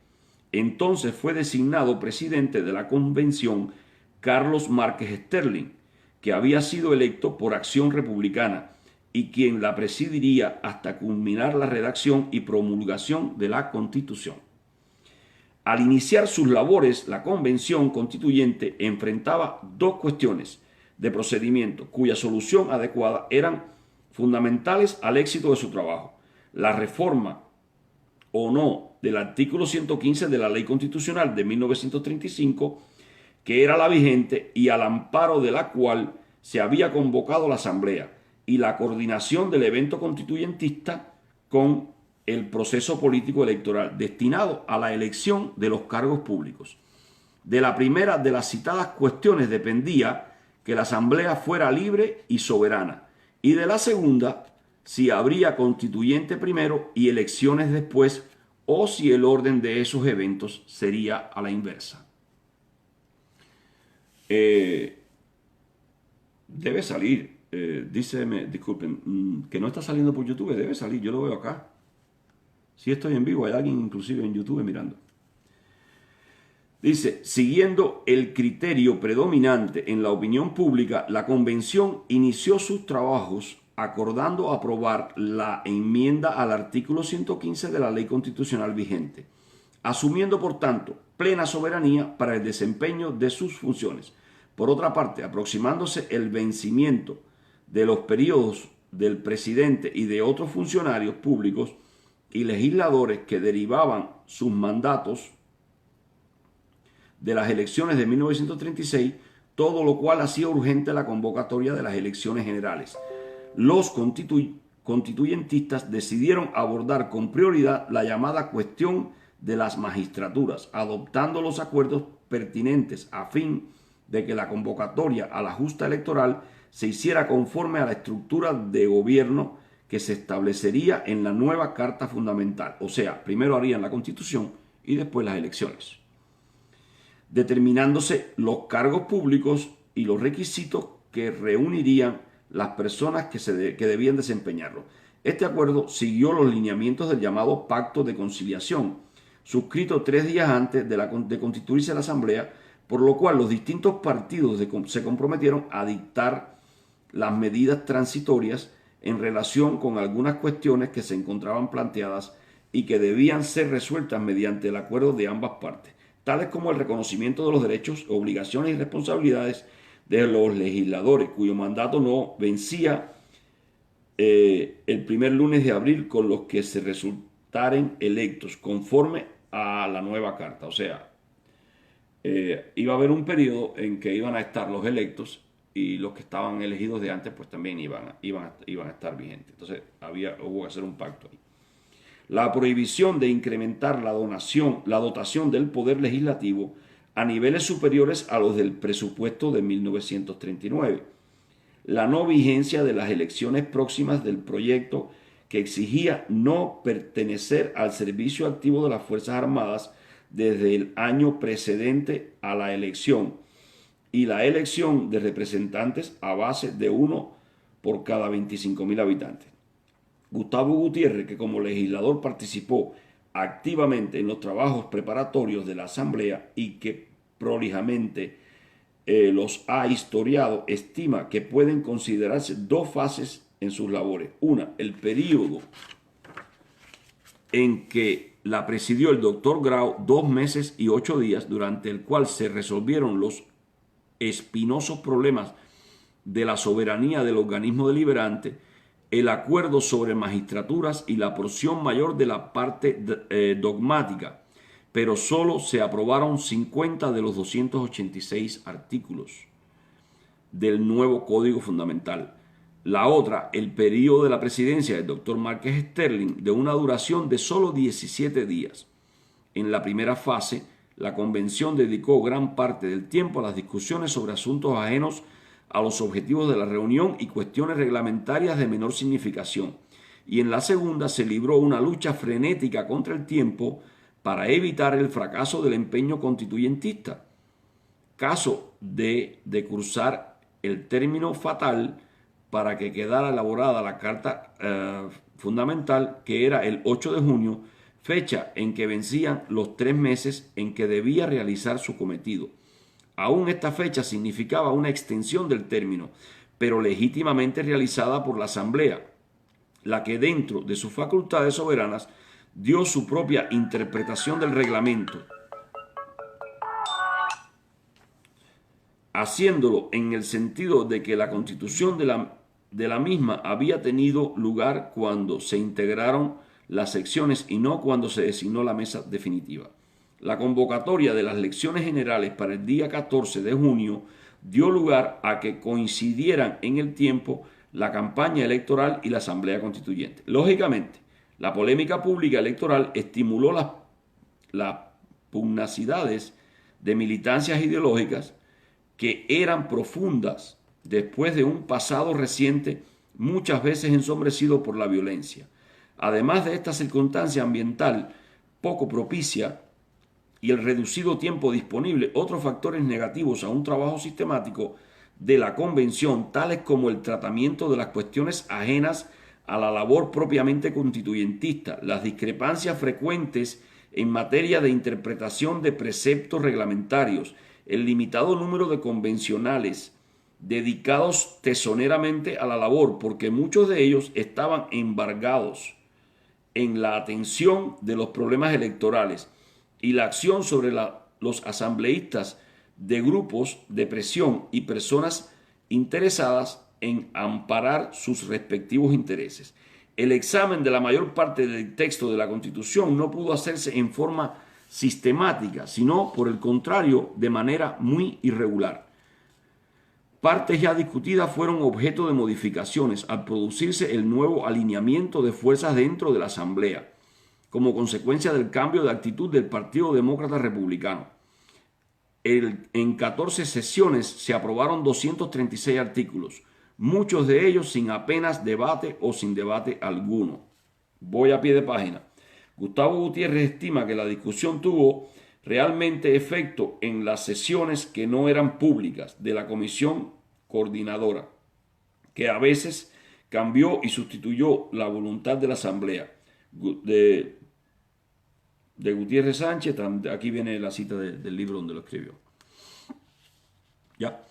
Entonces fue designado presidente de la convención Carlos Márquez Sterling, que había sido electo por Acción Republicana y quien la presidiría hasta culminar la redacción y promulgación de la Constitución. Al iniciar sus labores, la Convención Constituyente enfrentaba dos cuestiones de procedimiento cuya solución adecuada eran fundamentales al éxito de su trabajo: la reforma o no del artículo 115 de la Ley Constitucional de 1935, que era la vigente y al amparo de la cual se había convocado la Asamblea, y la coordinación del evento constituyentista con el proceso político electoral destinado a la elección de los cargos públicos. De la primera de las citadas cuestiones dependía que la Asamblea fuera libre y soberana, y de la segunda, si habría constituyente primero y elecciones después, o si el orden de esos eventos sería a la inversa. Debe salir, disculpen, que no está saliendo por YouTube, debe salir, yo lo veo acá. Si estoy en vivo, hay alguien inclusive en YouTube mirando. Dice, siguiendo el criterio predominante en la opinión pública, la Convención inició sus trabajos acordando aprobar la enmienda al artículo 115 de la Ley Constitucional vigente, asumiendo por tanto plena soberanía para el desempeño de sus funciones. Por otra parte, aproximándose el vencimiento de los periodos del presidente y de otros funcionarios públicos y legisladores que derivaban sus mandatos de las elecciones de 1936, todo lo cual hacía urgente la convocatoria de las elecciones generales. Los constituyentistas decidieron abordar con prioridad la llamada cuestión de las magistraturas, adoptando los acuerdos pertinentes a fin de que la convocatoria a la justa electoral se hiciera conforme a la estructura de gobierno que se establecería en la nueva Carta Fundamental. O sea, primero harían la Constitución y después las elecciones, determinándose los cargos públicos y los requisitos que reunirían las personas que debían desempeñarlo. Este acuerdo siguió los lineamientos del llamado Pacto de Conciliación, suscrito 3 días antes de constituirse la Asamblea, por lo cual los distintos partidos se comprometieron a dictar las medidas transitorias en relación con algunas cuestiones que se encontraban planteadas y que debían ser resueltas mediante el acuerdo de ambas partes, tales como el reconocimiento de los derechos, obligaciones y responsabilidades de los legisladores, cuyo mandato no vencía el primer lunes de abril, con los que se resultaren electos conforme a la nueva carta. O sea, iba a haber un periodo en que iban a estar los electos y los que estaban elegidos de antes pues también iban a estar vigentes. Entonces hubo que hacer un pacto ahí. La prohibición de incrementar la dotación del poder legislativo a niveles superiores a los del presupuesto de 1939. La no vigencia de las elecciones próximas del proyecto, que exigía no pertenecer al servicio activo de las Fuerzas Armadas desde el año precedente a la elección, y la elección de representantes a base de 1 por cada 25.000 habitantes. Gustavo Gutiérrez, que como legislador participó activamente en los trabajos preparatorios de la Asamblea y que prolijamente los ha historiado, estima que pueden considerarse dos fases en sus labores. Una, el periodo en que la presidió el doctor Grau, 2 meses y 8 días, durante el cual se resolvieron los espinosos problemas de la soberanía del organismo deliberante, el acuerdo sobre magistraturas y la porción mayor de la parte dogmática, pero solo se aprobaron 50 de los 286 artículos del nuevo Código Fundamental. La otra, el periodo de la presidencia del doctor Márquez Sterling, de una duración de solo 17 días. En la primera fase, la convención dedicó gran parte del tiempo a las discusiones sobre asuntos ajenos a los objetivos de la reunión y cuestiones reglamentarias de menor significación. Y en la segunda se libró una lucha frenética contra el tiempo para evitar el fracaso del empeño constituyentista. Caso de cruzar el término fatal para que quedara elaborada la Carta Fundamental, que era el 8 de junio, fecha en que vencían los 3 meses en que debía realizar su cometido. Aún esta fecha significaba una extensión del término, pero legítimamente realizada por la Asamblea, la que dentro de sus facultades soberanas dio su propia interpretación del reglamento haciéndolo en el sentido de que la constitución de la misma había tenido lugar cuando se integraron las secciones y no cuando se designó la mesa definitiva. La convocatoria de las elecciones generales para el día 14 de junio dio lugar a que coincidieran en el tiempo la campaña electoral y la asamblea constituyente. Lógicamente, la polémica pública electoral estimuló las pugnacidades de militancias ideológicas que eran profundas después de un pasado reciente muchas veces ensombrecido por la violencia. Además de esta circunstancia ambiental poco propicia y el reducido tiempo disponible, otros factores negativos a un trabajo sistemático de la convención, tales como el tratamiento de las cuestiones ajenas a la labor propiamente constituyentista, las discrepancias frecuentes en materia de interpretación de preceptos reglamentarios, el limitado número de convencionales dedicados tesoneramente a la labor, porque muchos de ellos estaban embargados en la atención de los problemas electorales y la acción sobre los asambleístas de grupos de presión y personas interesadas en amparar sus respectivos intereses. El examen de la mayor parte del texto de la Constitución no pudo hacerse en forma sistemática, sino por el contrario, de manera muy irregular. Partes ya discutidas fueron objeto de modificaciones al producirse el nuevo alineamiento de fuerzas dentro de la Asamblea, como consecuencia del cambio de actitud del Partido Demócrata Republicano. En 14 sesiones se aprobaron 236 artículos, muchos de ellos sin apenas debate o sin debate alguno. Voy a pie de página. Gustavo Gutiérrez estima que la discusión tuvo realmente efecto en las sesiones que no eran públicas de la Comisión Coordinadora, que a veces cambió y sustituyó la voluntad de la Asamblea. De Gutiérrez Sánchez, aquí viene la cita del libro donde lo escribió. ¿Ya?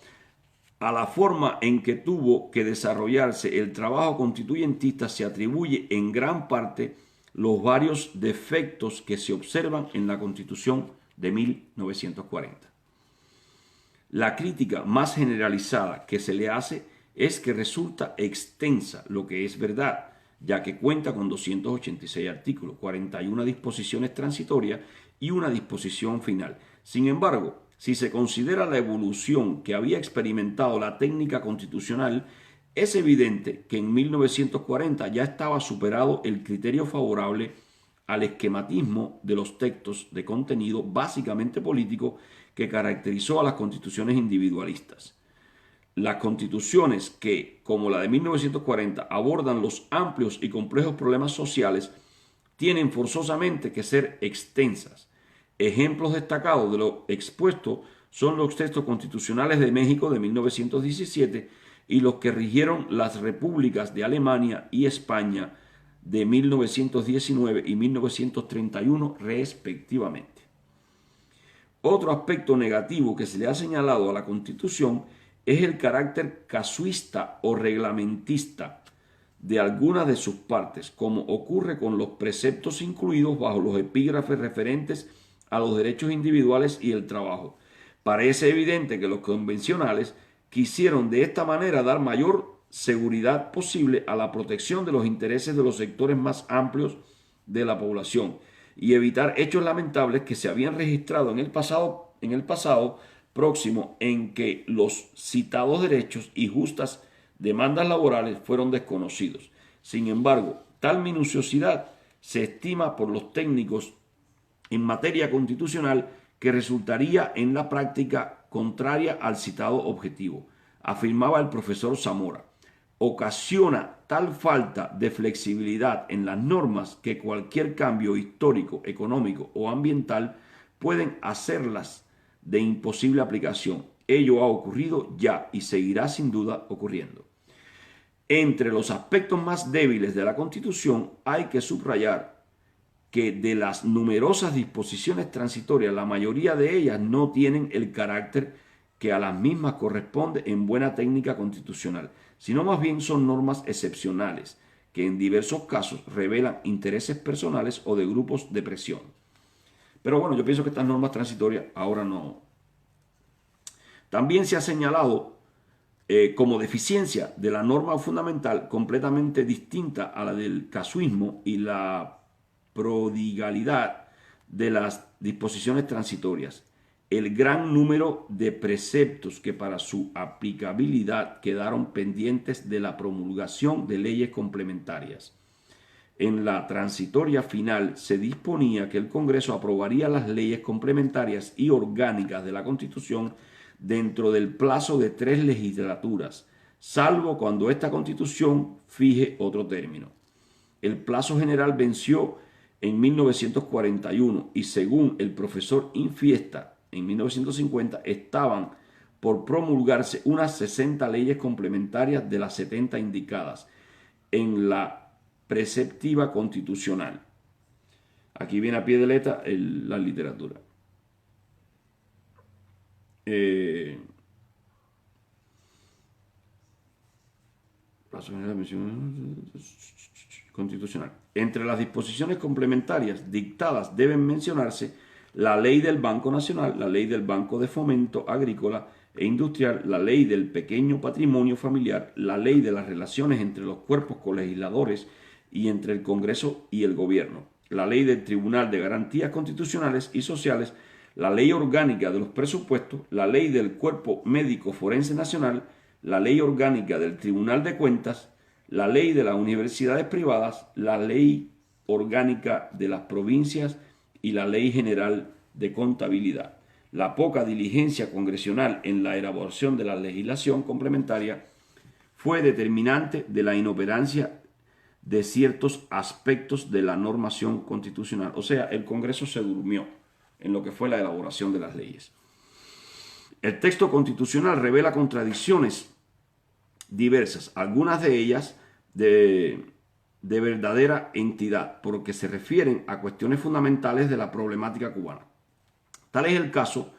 A la forma en que tuvo que desarrollarse el trabajo constituyentista se atribuye en gran parte los varios defectos que se observan en la Constitución de 1940. La crítica más generalizada que se le hace es que resulta extensa, lo que es verdad, ya que cuenta con 286 artículos, 41 disposiciones transitorias y una disposición final. Sin embargo, si se considera la evolución que había experimentado la técnica constitucional, es evidente que en 1940 ya estaba superado el criterio favorable al esquematismo de los textos de contenido básicamente político que caracterizó a las constituciones individualistas. Las constituciones que, como la de 1940, abordan los amplios y complejos problemas sociales, tienen forzosamente que ser extensas. Ejemplos destacados de lo expuesto son los textos constitucionales de México de 1917 y los que rigieron las repúblicas de Alemania y España de 1919 y 1931 respectivamente. Otro aspecto negativo que se le ha señalado a la Constitución es el carácter casuista o reglamentista de algunas de sus partes, como ocurre con los preceptos incluidos bajo los epígrafes referentes a los derechos individuales y el trabajo. Parece evidente que los convencionales quisieron de esta manera dar mayor seguridad posible a la protección de los intereses de los sectores más amplios de la población y evitar hechos lamentables que se habían registrado en el pasado próximo, en que los citados derechos y justas demandas laborales fueron desconocidos. Sin embargo, tal minuciosidad se estima por los técnicos en materia constitucional que resultaría en la práctica contraria al citado objetivo, afirmaba el profesor Zamora. Ocasiona tal falta de flexibilidad en las normas que cualquier cambio histórico, económico o ambiental pueden hacerlas de imposible aplicación. Ello ha ocurrido ya y seguirá sin duda ocurriendo. Entre los aspectos más débiles de la Constitución hay que subrayar que de las numerosas disposiciones transitorias, la mayoría de ellas no tienen el carácter que a las mismas corresponde en buena técnica constitucional, sino más bien son normas excepcionales que en diversos casos revelan intereses personales o de grupos de presión. Pero bueno, yo pienso que estas normas transitorias ahora no También se ha señalado como deficiencia de la norma fundamental completamente distinta a la del casuismo y la prodigalidad de las disposiciones transitorias, el gran número de preceptos que para su aplicabilidad quedaron pendientes de la promulgación de leyes complementarias. En la transitoria final se disponía que el Congreso aprobaría las leyes complementarias y orgánicas de la Constitución dentro del plazo de 3 legislaturas, salvo cuando esta Constitución fije otro término. El plazo general venció en 1941 y según el profesor Infiesta, en 1950 estaban por promulgarse unas 60 leyes complementarias de las 70 indicadas en la preceptiva constitucional. Aquí viene a pie de letra la literatura. Plazo general constitucional. Entre las disposiciones complementarias dictadas deben mencionarse la ley del Banco Nacional, la ley del Banco de Fomento Agrícola e Industrial, la ley del pequeño patrimonio familiar, la ley de las relaciones entre los cuerpos colegisladores y entre el Congreso y el Gobierno, la ley del Tribunal de Garantías Constitucionales y Sociales, la ley orgánica de los presupuestos, la ley del Cuerpo Médico Forense Nacional, la ley orgánica del Tribunal de Cuentas, la ley de las universidades privadas, la ley orgánica de las provincias y la ley general de contabilidad. La poca diligencia congresional en la elaboración de la legislación complementaria fue determinante de la inoperancia de ciertos aspectos de la normación constitucional. O sea, el Congreso se durmió en lo que fue la elaboración de las leyes. El texto constitucional revela contradicciones diversas, algunas de ellas de verdadera entidad, porque se refieren a cuestiones fundamentales de la problemática cubana. Tal es el caso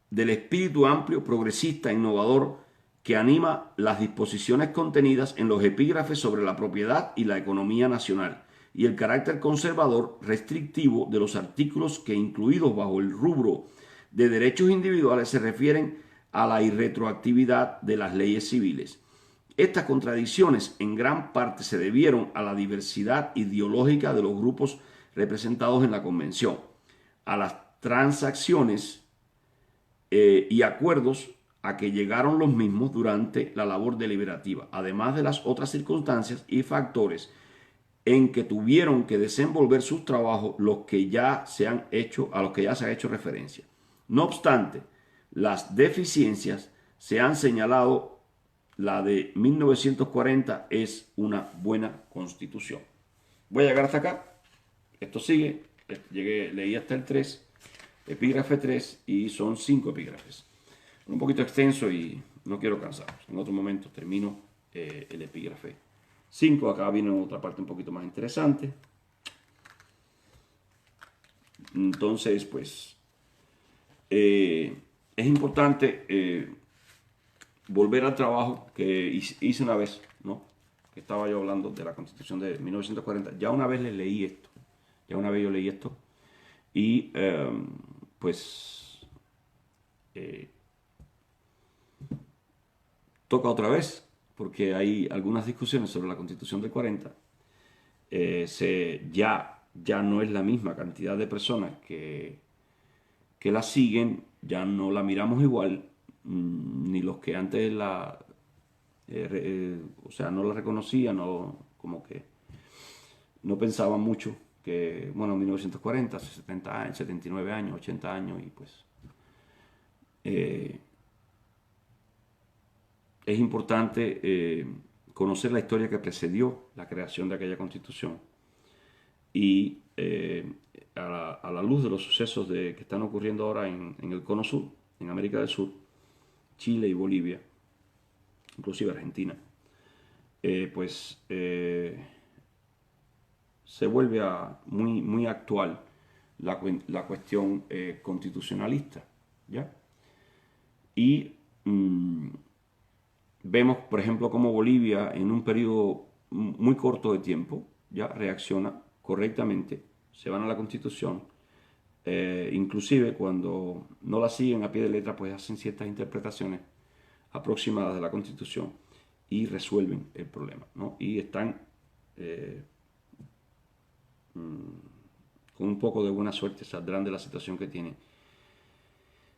del espíritu amplio, progresista, innovador, que anima las disposiciones contenidas en los epígrafes sobre la propiedad y la economía nacional, y el carácter conservador restrictivo de los artículos que, incluidos bajo el rubro de derechos individuales, se refieren a la irretroactividad de las leyes civiles. Estas contradicciones en gran parte se debieron a la diversidad ideológica de los grupos representados en la Convención, a las transacciones y acuerdos a que llegaron los mismos durante la labor deliberativa, además de las otras circunstancias y factores en que tuvieron que desenvolver sus trabajos a los que ya se ha hecho referencia. No obstante, las deficiencias se han señalado. La de 1940 es una buena constitución. Voy a llegar hasta acá. Esto sigue. Leí hasta el 3, epígrafe 3, y son 5 epígrafes. Un poquito extenso y no quiero cansaros. En otro momento termino el epígrafe 5. Acá viene otra parte un poquito más interesante. Entonces, pues, es importante volver al trabajo que hice una vez, ¿no? Que estaba yo hablando de la Constitución de 1940. Ya una vez les leí esto. Ya una vez yo leí esto. Y, pues, toca otra vez, porque hay algunas discusiones sobre la Constitución del 40. Ya no es la misma cantidad de personas que la siguen, ya no la miramos igual, ni los que antes o sea, no la reconocían, como que no pensaban mucho que, bueno, 1940, hace 70 años, 79 años, 80 años, y pues es importante conocer la historia que precedió la creación de aquella Constitución y a la luz de los sucesos que están ocurriendo ahora en el Cono Sur, en América del Sur, Chile y Bolivia, inclusive Argentina, pues se vuelve muy, muy actual la cuestión constitucionalista, ¿ya? Y vemos, por ejemplo, cómo Bolivia en un periodo muy corto de tiempo ya reacciona correctamente, se van a la Constitución Inclusive cuando no la siguen a pie de letra, pues hacen ciertas interpretaciones aproximadas de la Constitución y resuelven el problema, ¿no? Y están eh, con un poco de buena suerte, saldrán de la situación que tienen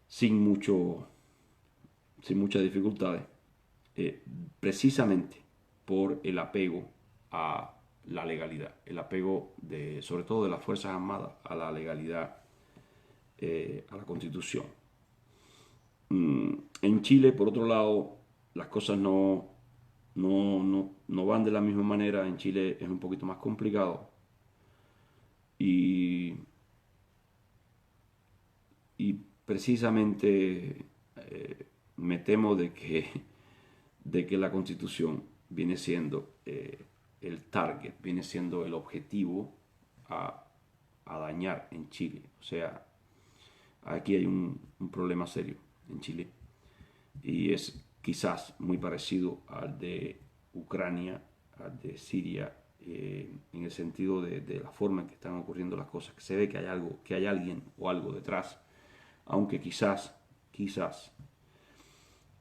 sin, mucho, sin muchas dificultades, eh, precisamente por el apego a la legalidad, el apego sobre todo de las Fuerzas Armadas a la legalidad, a la Constitución. En Chile, por otro lado, las cosas no van de la misma manera. En Chile es un poquito más complicado y, y precisamente me temo de que la Constitución viene siendo el target, viene siendo el objetivo a, a dañar en Chile. O sea, aquí hay un problema serio en Chile y es quizás muy parecido al de Ucrania, al de Siria, en el sentido de la forma en que están ocurriendo las cosas, que se ve que hay algo, que hay alguien o algo detrás, aunque quizás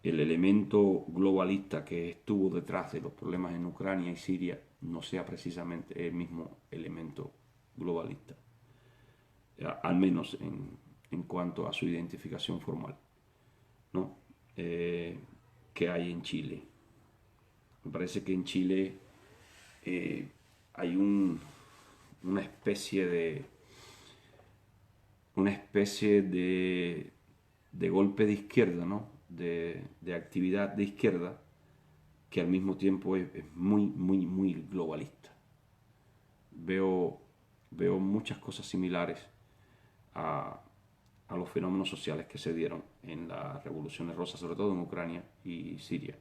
el elemento globalista que estuvo detrás de los problemas en Ucrania y Siria no sea precisamente el mismo elemento globalista, al menos en cuanto a su identificación formal, ¿no? Que hay en Chile. Me parece que en Chile hay una especie de golpe de izquierda, ¿no? De actividad de izquierda que al mismo tiempo es muy globalista. Veo, veo muchas cosas similares a, a los fenómenos sociales que se dieron en las revoluciones rosas, sobre todo en Ucrania y Siria.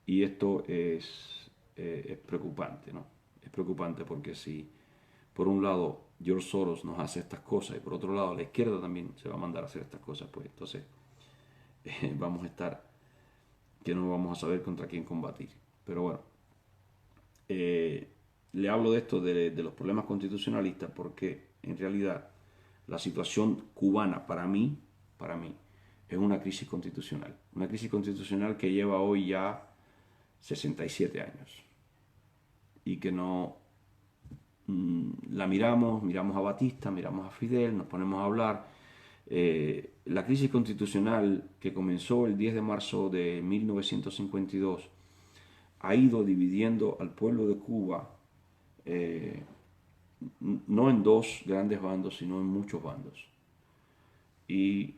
Y esto es preocupante, ¿no? Es preocupante porque si por un lado George Soros nos hace estas cosas y por otro lado la izquierda también se va a mandar a hacer estas cosas, pues entonces vamos a estar que no vamos a saber contra quién combatir. Pero bueno, le hablo de esto, de los problemas constitucionalistas, porque en realidad la situación cubana para mí, es una crisis constitucional. Una crisis constitucional que lleva hoy ya 67 años y que no la miramos a Batista, miramos a Fidel, nos ponemos a hablar. La crisis constitucional que comenzó el 10 de marzo de 1952 ha ido dividiendo al pueblo de Cuba eh, no en dos grandes bandos, sino en muchos bandos. Y,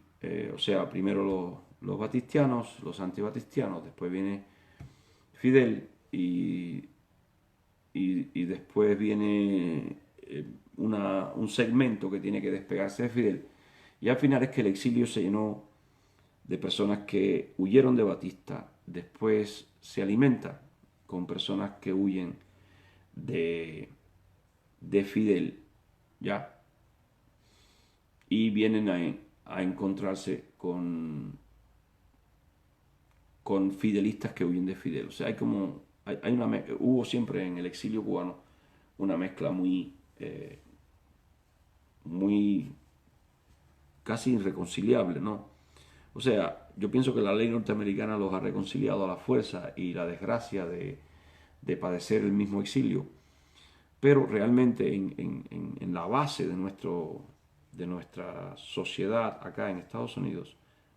o sea, primero los batistianos, los antibatistianos, después viene Fidel y después viene un segmento que tiene que despegarse de Fidel. Y al final es que el exilio se llenó de personas que huyeron de Batista, después se alimenta con personas que huyen de Fidel, ¿ya? Y vienen a encontrarse con fidelistas que huyen de Fidel. O sea, hay hubo siempre en el exilio cubano una mezcla muy casi irreconciliable, ¿no? O sea, yo pienso que la ley norteamericana los ha reconciliado a la fuerza y la desgracia de padecer el mismo exilio, pero realmente en la base de nuestra sociedad acá en Estados Unidos,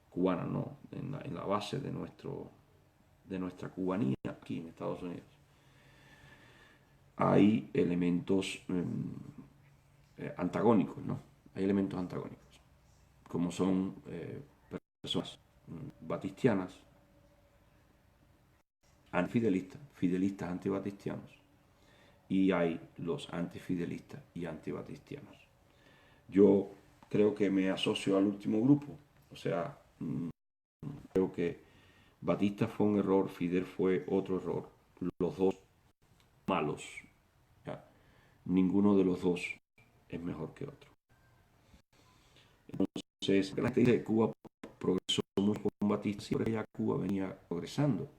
cubana, ¿no? En la base de nuestra cubanía aquí en Estados Unidos, hay elementos antagónicos, ¿no? Hay elementos antagónicos, como son personas batistianas, antifidelistas, fidelistas antibatistianos, y hay los antifidelistas y antibatistianos. Yo creo que me asocio al último grupo, o sea, creo que Batista fue un error, Fidel fue otro error, los dos malos, ¿ya? Ninguno de los dos es mejor que otro. Entonces, la gente dice que Cuba progresó mucho con Batista, siempre ya Cuba venía progresando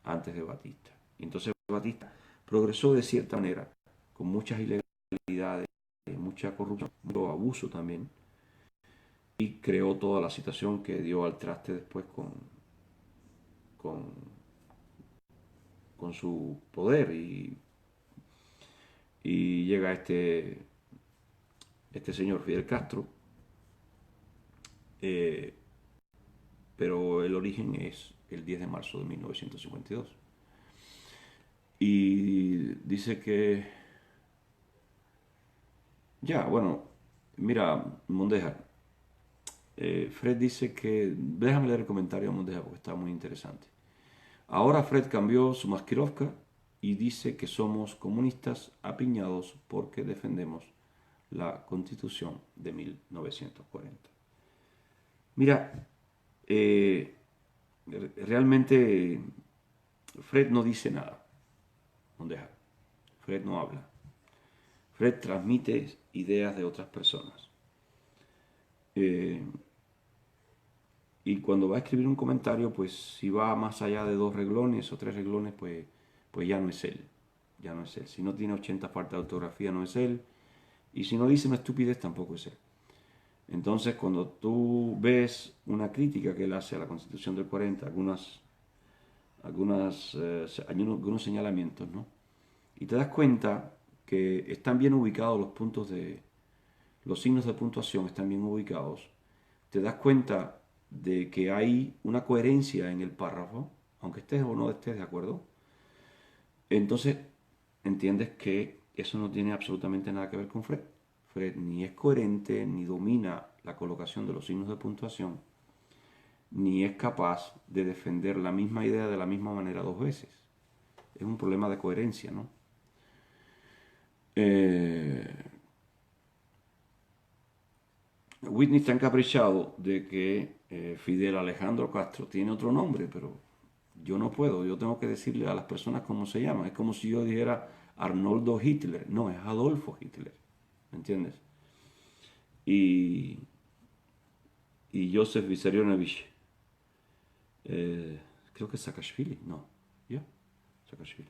antes de Batista. Y entonces Batista progresó de cierta manera, con muchas ilegalidades, mucha corrupción, mucho abuso también, y creó toda la situación que dio al traste después con, con su poder y llega este señor Fidel Castro, eh, pero el origen es el 10 de marzo de 1952. Y dice que, ya, bueno, mira, Mondeja, Fred dice que, déjame leer el comentario de Mondeja porque está muy interesante. Ahora Fred cambió su maskirovka y dice que somos comunistas apiñados porque defendemos la Constitución de 1940. Mira, realmente Fred no dice nada. Mondeja. Fred no habla. Fred transmite ideas de otras personas. Eh, y cuando va a escribir un comentario, pues si va más allá de 2 renglones o 3 renglones, pues ya no es él. Ya no es él. Si no tiene 80 faltas de ortografía, no es él. Y si no dice una estupidez, tampoco es él. Entonces, cuando tú ves una crítica que él hace a la Constitución del 40, algunos señalamientos, ¿no? Y te das cuenta que están bien ubicados los signos de puntuación están bien ubicados. Te das cuenta de que hay una coherencia en el párrafo, aunque estés o no estés de acuerdo. Entonces, entiendes que eso no tiene absolutamente nada que ver con Fred. Fred ni es coherente, ni domina la colocación de los signos de puntuación, ni es capaz de defender la misma idea de la misma manera 2 veces. Es un problema de coherencia, ¿no? Whitney está encaprichado de que Fidel Alejandro Castro tiene otro nombre, pero yo no puedo, yo tengo que decirle a las personas cómo se llama. Es como si yo dijera Arnoldo Hitler, no, es Adolfo Hitler, ¿me entiendes? Y, y Joseph Vissarionovich, creo que es Saakashvili, no, ¿ya? Saakashvili,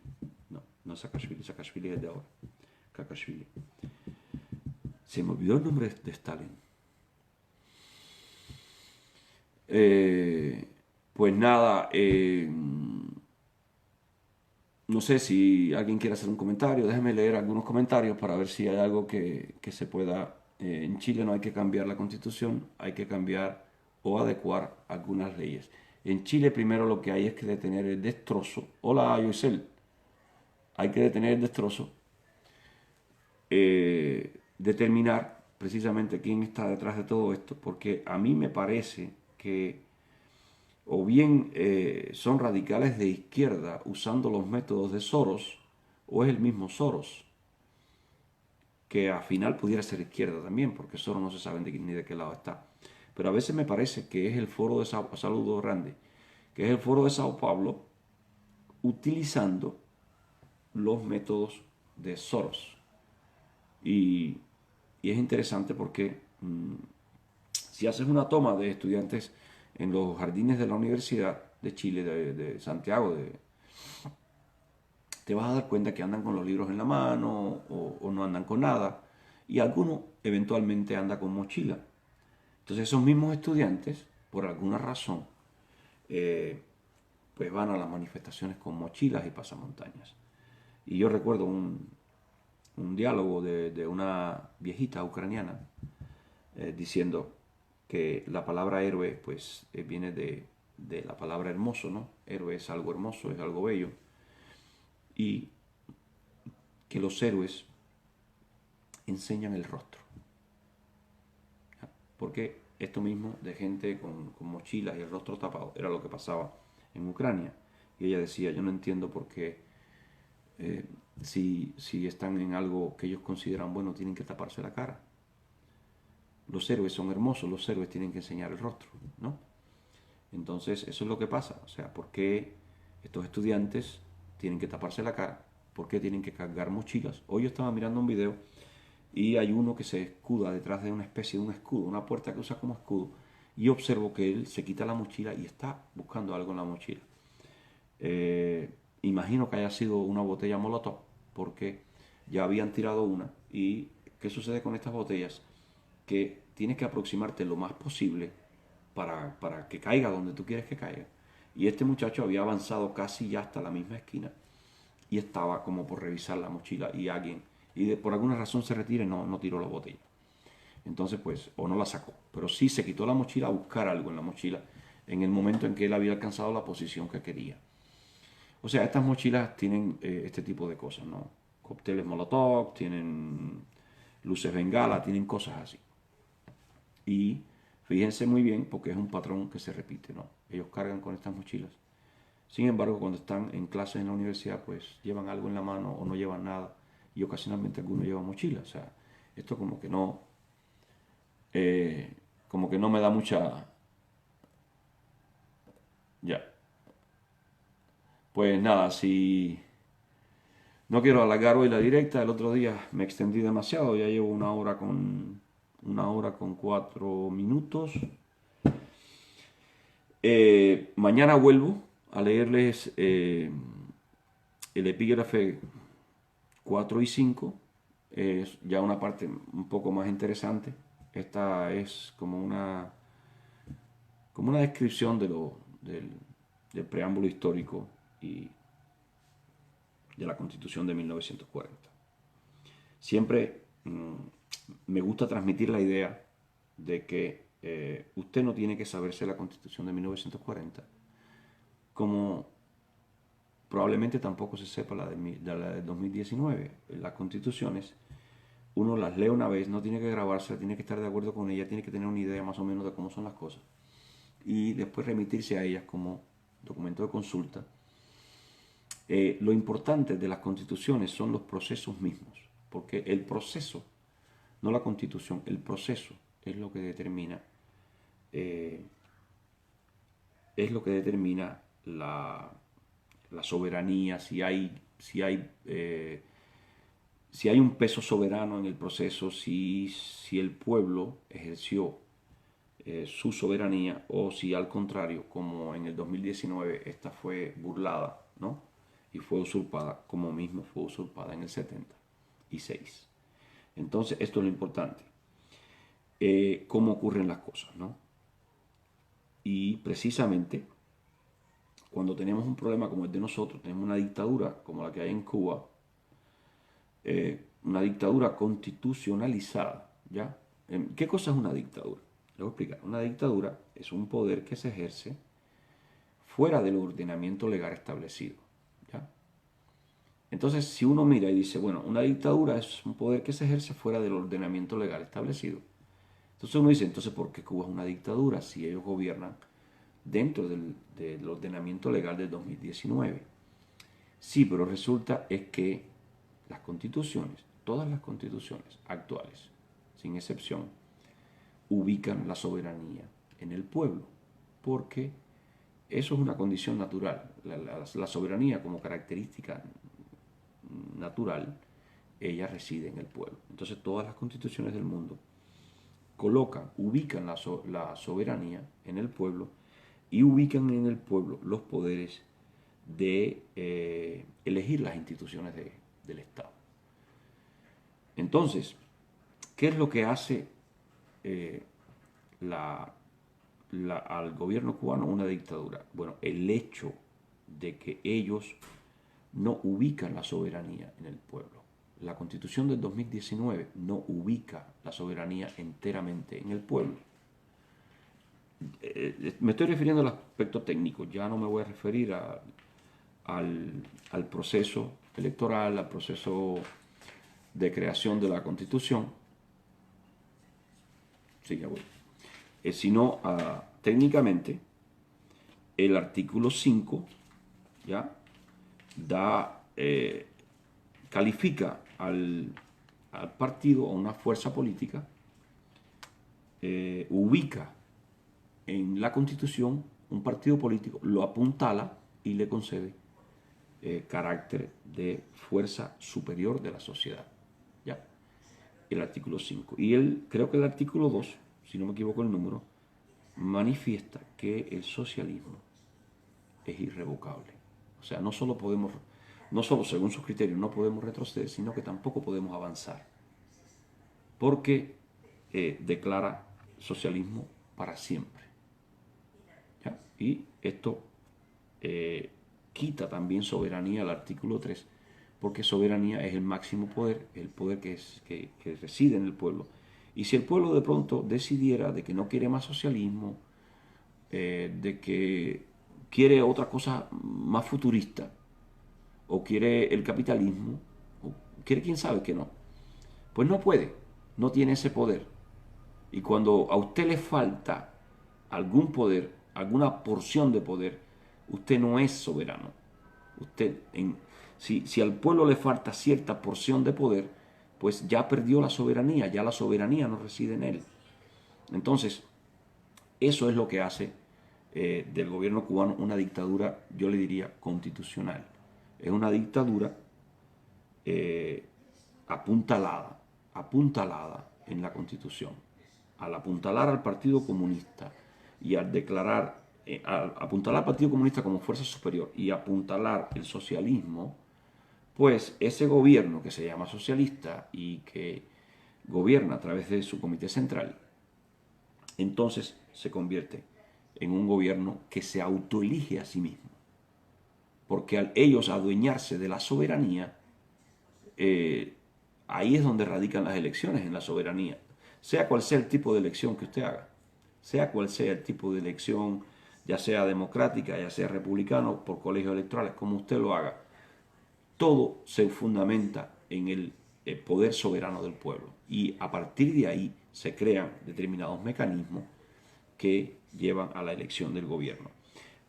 no Saakashvili, Saakashvili es de ahora, Kakashvili. Se me olvidó el nombre de Stalin. Pues nada, no sé si alguien quiere hacer un comentario, déjeme leer algunos comentarios para ver si hay algo que se pueda. En Chile no hay que cambiar la constitución, hay que cambiar o adecuar algunas leyes. En Chile primero lo que hay es que detener el destrozo. Hola, Yoisel. Hay que detener el destrozo, determinar precisamente quién está detrás de todo esto, porque a mí me parece que o bien son radicales de izquierda usando los métodos de Soros, o es el mismo Soros, que al final pudiera ser izquierda también, porque Soros no se sabe ni de qué lado está. Pero a veces me parece que es el foro de Saludo Grande, que es el foro de Sao Paulo utilizando los métodos de Soros. Y, y es interesante porque si haces una toma de estudiantes en los jardines de la Universidad de Chile, de Santiago, te vas a dar cuenta que andan con los libros en la mano o no andan con nada. Y alguno eventualmente anda con mochila. Entonces esos mismos estudiantes, por alguna razón, pues van a las manifestaciones con mochilas y pasamontañas. Y yo recuerdo un diálogo de una viejita ucraniana diciendo que la palabra héroe pues viene de la palabra hermoso, ¿no? Héroe es algo hermoso, es algo bello. Y que los héroes enseñan el rostro. Porque esto mismo de gente con mochilas y el rostro tapado era lo que pasaba en Ucrania. Y ella decía, yo no entiendo por qué si están en algo que ellos consideran bueno tienen que taparse la cara. Los héroes son hermosos, los héroes tienen que enseñar el rostro, ¿no? Entonces eso es lo que pasa. O sea, ¿por qué estos estudiantes tienen que taparse la cara? ¿Por qué tienen que cargar mochilas? Hoy yo estaba mirando un video y hay uno que se escuda detrás de una especie de un escudo, una puerta que usa como escudo, y observo que él se quita la mochila y está buscando algo en la mochila. Imagino que haya sido una botella Molotov, porque ya habían tirado una y ¿qué sucede con estas botellas? Que tienes que aproximarte lo más posible para que caiga donde tú quieres que caiga. Y este muchacho había avanzado casi ya hasta la misma esquina y estaba como por revisar la mochila y alguien, por alguna razón se retira y no tiró la botella. Entonces pues, o no la sacó, pero sí se quitó la mochila a buscar algo en la mochila en el momento en que él había alcanzado la posición que quería. O sea, estas mochilas tienen este tipo de cosas, ¿no? Cócteles Molotov, tienen luces bengala, tienen cosas así. Y fíjense muy bien porque es un patrón que se repite, ¿no? Ellos cargan con estas mochilas. Sin embargo, cuando están en clases en la universidad, pues llevan algo en la mano o no llevan nada. Y ocasionalmente algunos llevan mochila. O sea, esto eh, como que no me da mucha... Ya. Pues nada, si no quiero alargar hoy la directa, el otro día me extendí demasiado, ya llevo una hora con 4 minutos. Mañana vuelvo a leerles el epígrafe 4 y 5. Es ya una parte un poco más interesante. Esta es como una descripción del preámbulo histórico y de la Constitución de 1940. Siempre me gusta transmitir la idea de que usted no tiene que saberse la Constitución de 1940, como probablemente tampoco se sepa la de 2019. Las constituciones, uno las lee una vez, no tiene que grabarse, tiene que estar de acuerdo con ella, tiene que tener una idea más o menos de cómo son las cosas y después remitirse a ellas como documento de consulta. Lo importante de las constituciones son los procesos mismos, porque el proceso, no la constitución, el proceso es lo que determina, eh, la soberanía, si hay un peso soberano en el proceso, si el pueblo ejerció su soberanía o si al contrario, como en el 2019, esta fue burlada, ¿no? Y fue usurpada, como mismo fue usurpada en el 76. Entonces, esto es lo importante. Cómo ocurren las cosas, ¿no? Y precisamente, cuando tenemos un problema como el de nosotros, tenemos una dictadura como la que hay en Cuba, una dictadura constitucionalizada, ¿ya? ¿Qué cosa es una dictadura? Le voy a explicar. Una dictadura es un poder que se ejerce fuera del ordenamiento legal establecido, ¿ya? Entonces, si uno mira y dice, bueno, una dictadura es un poder que se ejerce fuera del ordenamiento legal establecido. Entonces uno dice, entonces, ¿por qué Cuba es una dictadura si ellos gobiernan dentro del ordenamiento legal del 2019? Sí, pero resulta es que las constituciones, todas las constituciones actuales, sin excepción, ubican la soberanía en el pueblo, porque eso es una condición natural. La soberanía como característica natural, ella reside en el pueblo. Entonces todas las constituciones del mundo ubican la soberanía en el pueblo y ubican en el pueblo los poderes de elegir las instituciones del Estado. Entonces, ¿qué es lo que hace al gobierno cubano una dictadura? Bueno, el hecho de que ellos no ubican la soberanía en el pueblo. La Constitución del 2019 no ubica la soberanía enteramente en el pueblo. Me estoy refiriendo al aspecto técnico, ya no me voy a referir al proceso electoral, al proceso de creación de la Constitución, sí, ya voy, sino técnicamente el artículo 5 ya califica al partido o una fuerza política, ubica en la Constitución un partido político, lo apuntala y le concede carácter de fuerza superior de la sociedad. ¿Ya? El artículo 5. Y creo que el artículo 2, si no me equivoco el número, manifiesta que el socialismo es irrevocable. O sea, no solo según sus criterios, no podemos retroceder, sino que tampoco podemos avanzar. porque declara socialismo para siempre. ¿Ya? Y esto quita también soberanía al artículo 3, porque soberanía es el máximo poder, el poder que reside en el pueblo. Y si el pueblo de pronto decidiera de que no quiere más socialismo, de que quiere otra cosa más futurista, o quiere el capitalismo, o quiere quién sabe que no, pues no puede, no tiene ese poder. Y cuando a usted le falta algún poder, alguna porción de poder, usted no es soberano. Si al pueblo le falta cierta porción de poder, pues ya perdió la soberanía, ya la soberanía no reside en él. Entonces, eso es lo que hace del gobierno cubano una dictadura, yo le diría, constitucional. Es una dictadura apuntalada en la Constitución. Al apuntalar al Partido Comunista y al declarar, al apuntalar al Partido Comunista como fuerza superior y apuntalar el socialismo, pues ese gobierno que se llama socialista y que gobierna a través de su comité central, entonces se convierte en un gobierno que se autoelige a sí mismo. Porque al ellos adueñarse de la soberanía, ahí es donde radican las elecciones, en la soberanía. Sea cual sea el tipo de elección que usted haga, sea cual sea el tipo de elección, ya sea democrática, ya sea republicano, por colegios electorales, como usted lo haga, todo se fundamenta en el poder soberano del pueblo. Y a partir de ahí se crean determinados mecanismos que llevan a la elección del gobierno.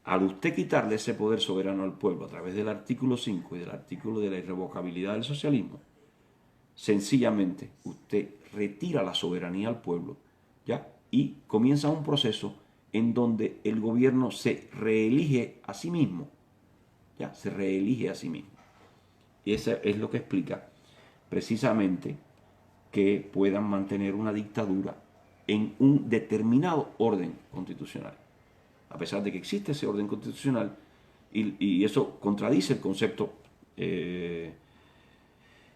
Al usted quitarle ese poder soberano al pueblo a través del artículo 5 y del artículo de la irrevocabilidad del socialismo, sencillamente usted retira la soberanía al pueblo, ¿ya? Y comienza un proceso en donde el gobierno se reelige a sí mismo, ¿ya? Se reelige a sí mismo. Y eso es lo que explica precisamente que puedan mantener una dictadura en un determinado orden constitucional. A pesar de que existe ese orden constitucional, y eso contradice el concepto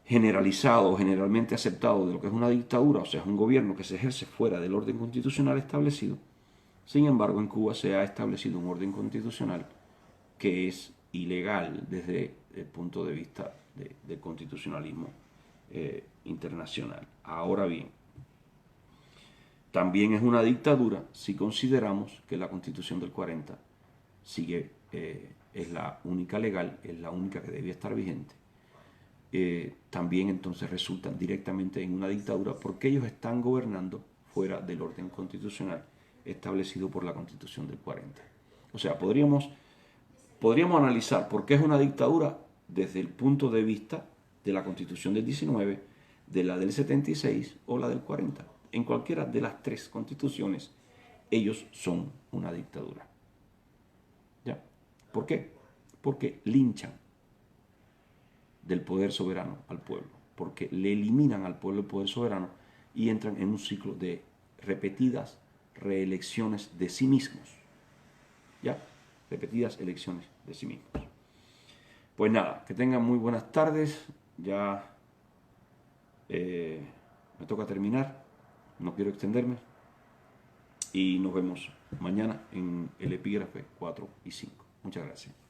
generalizado, generalmente aceptado de lo que es una dictadura, o sea, es un gobierno que se ejerce fuera del orden constitucional establecido. Sin embargo, en Cuba se ha establecido un orden constitucional que es ilegal desde el punto de vista del constitucionalismo internacional. Ahora bien, también es una dictadura si consideramos que la Constitución del 40 sigue, es la única legal, es la única que debía estar vigente. También entonces resultan directamente en una dictadura porque ellos están gobernando fuera del orden constitucional establecido por la Constitución del 40. O sea, podríamos analizar por qué es una dictadura desde el punto de vista de la Constitución del 19, de la del 76 o la del 40. En cualquiera de las tres constituciones, ellos son una dictadura. ¿Ya? ¿Por qué? Porque linchan del poder soberano al pueblo, porque le eliminan al pueblo el poder soberano y entran en un ciclo de repetidas reelecciones de sí mismos. ¿Ya? Repetidas elecciones de sí mismos. Pues nada, que tengan muy buenas tardes. Ya me toca terminar, no quiero extenderme. Y nos vemos mañana en el epígrafe 4 y 5. Muchas gracias.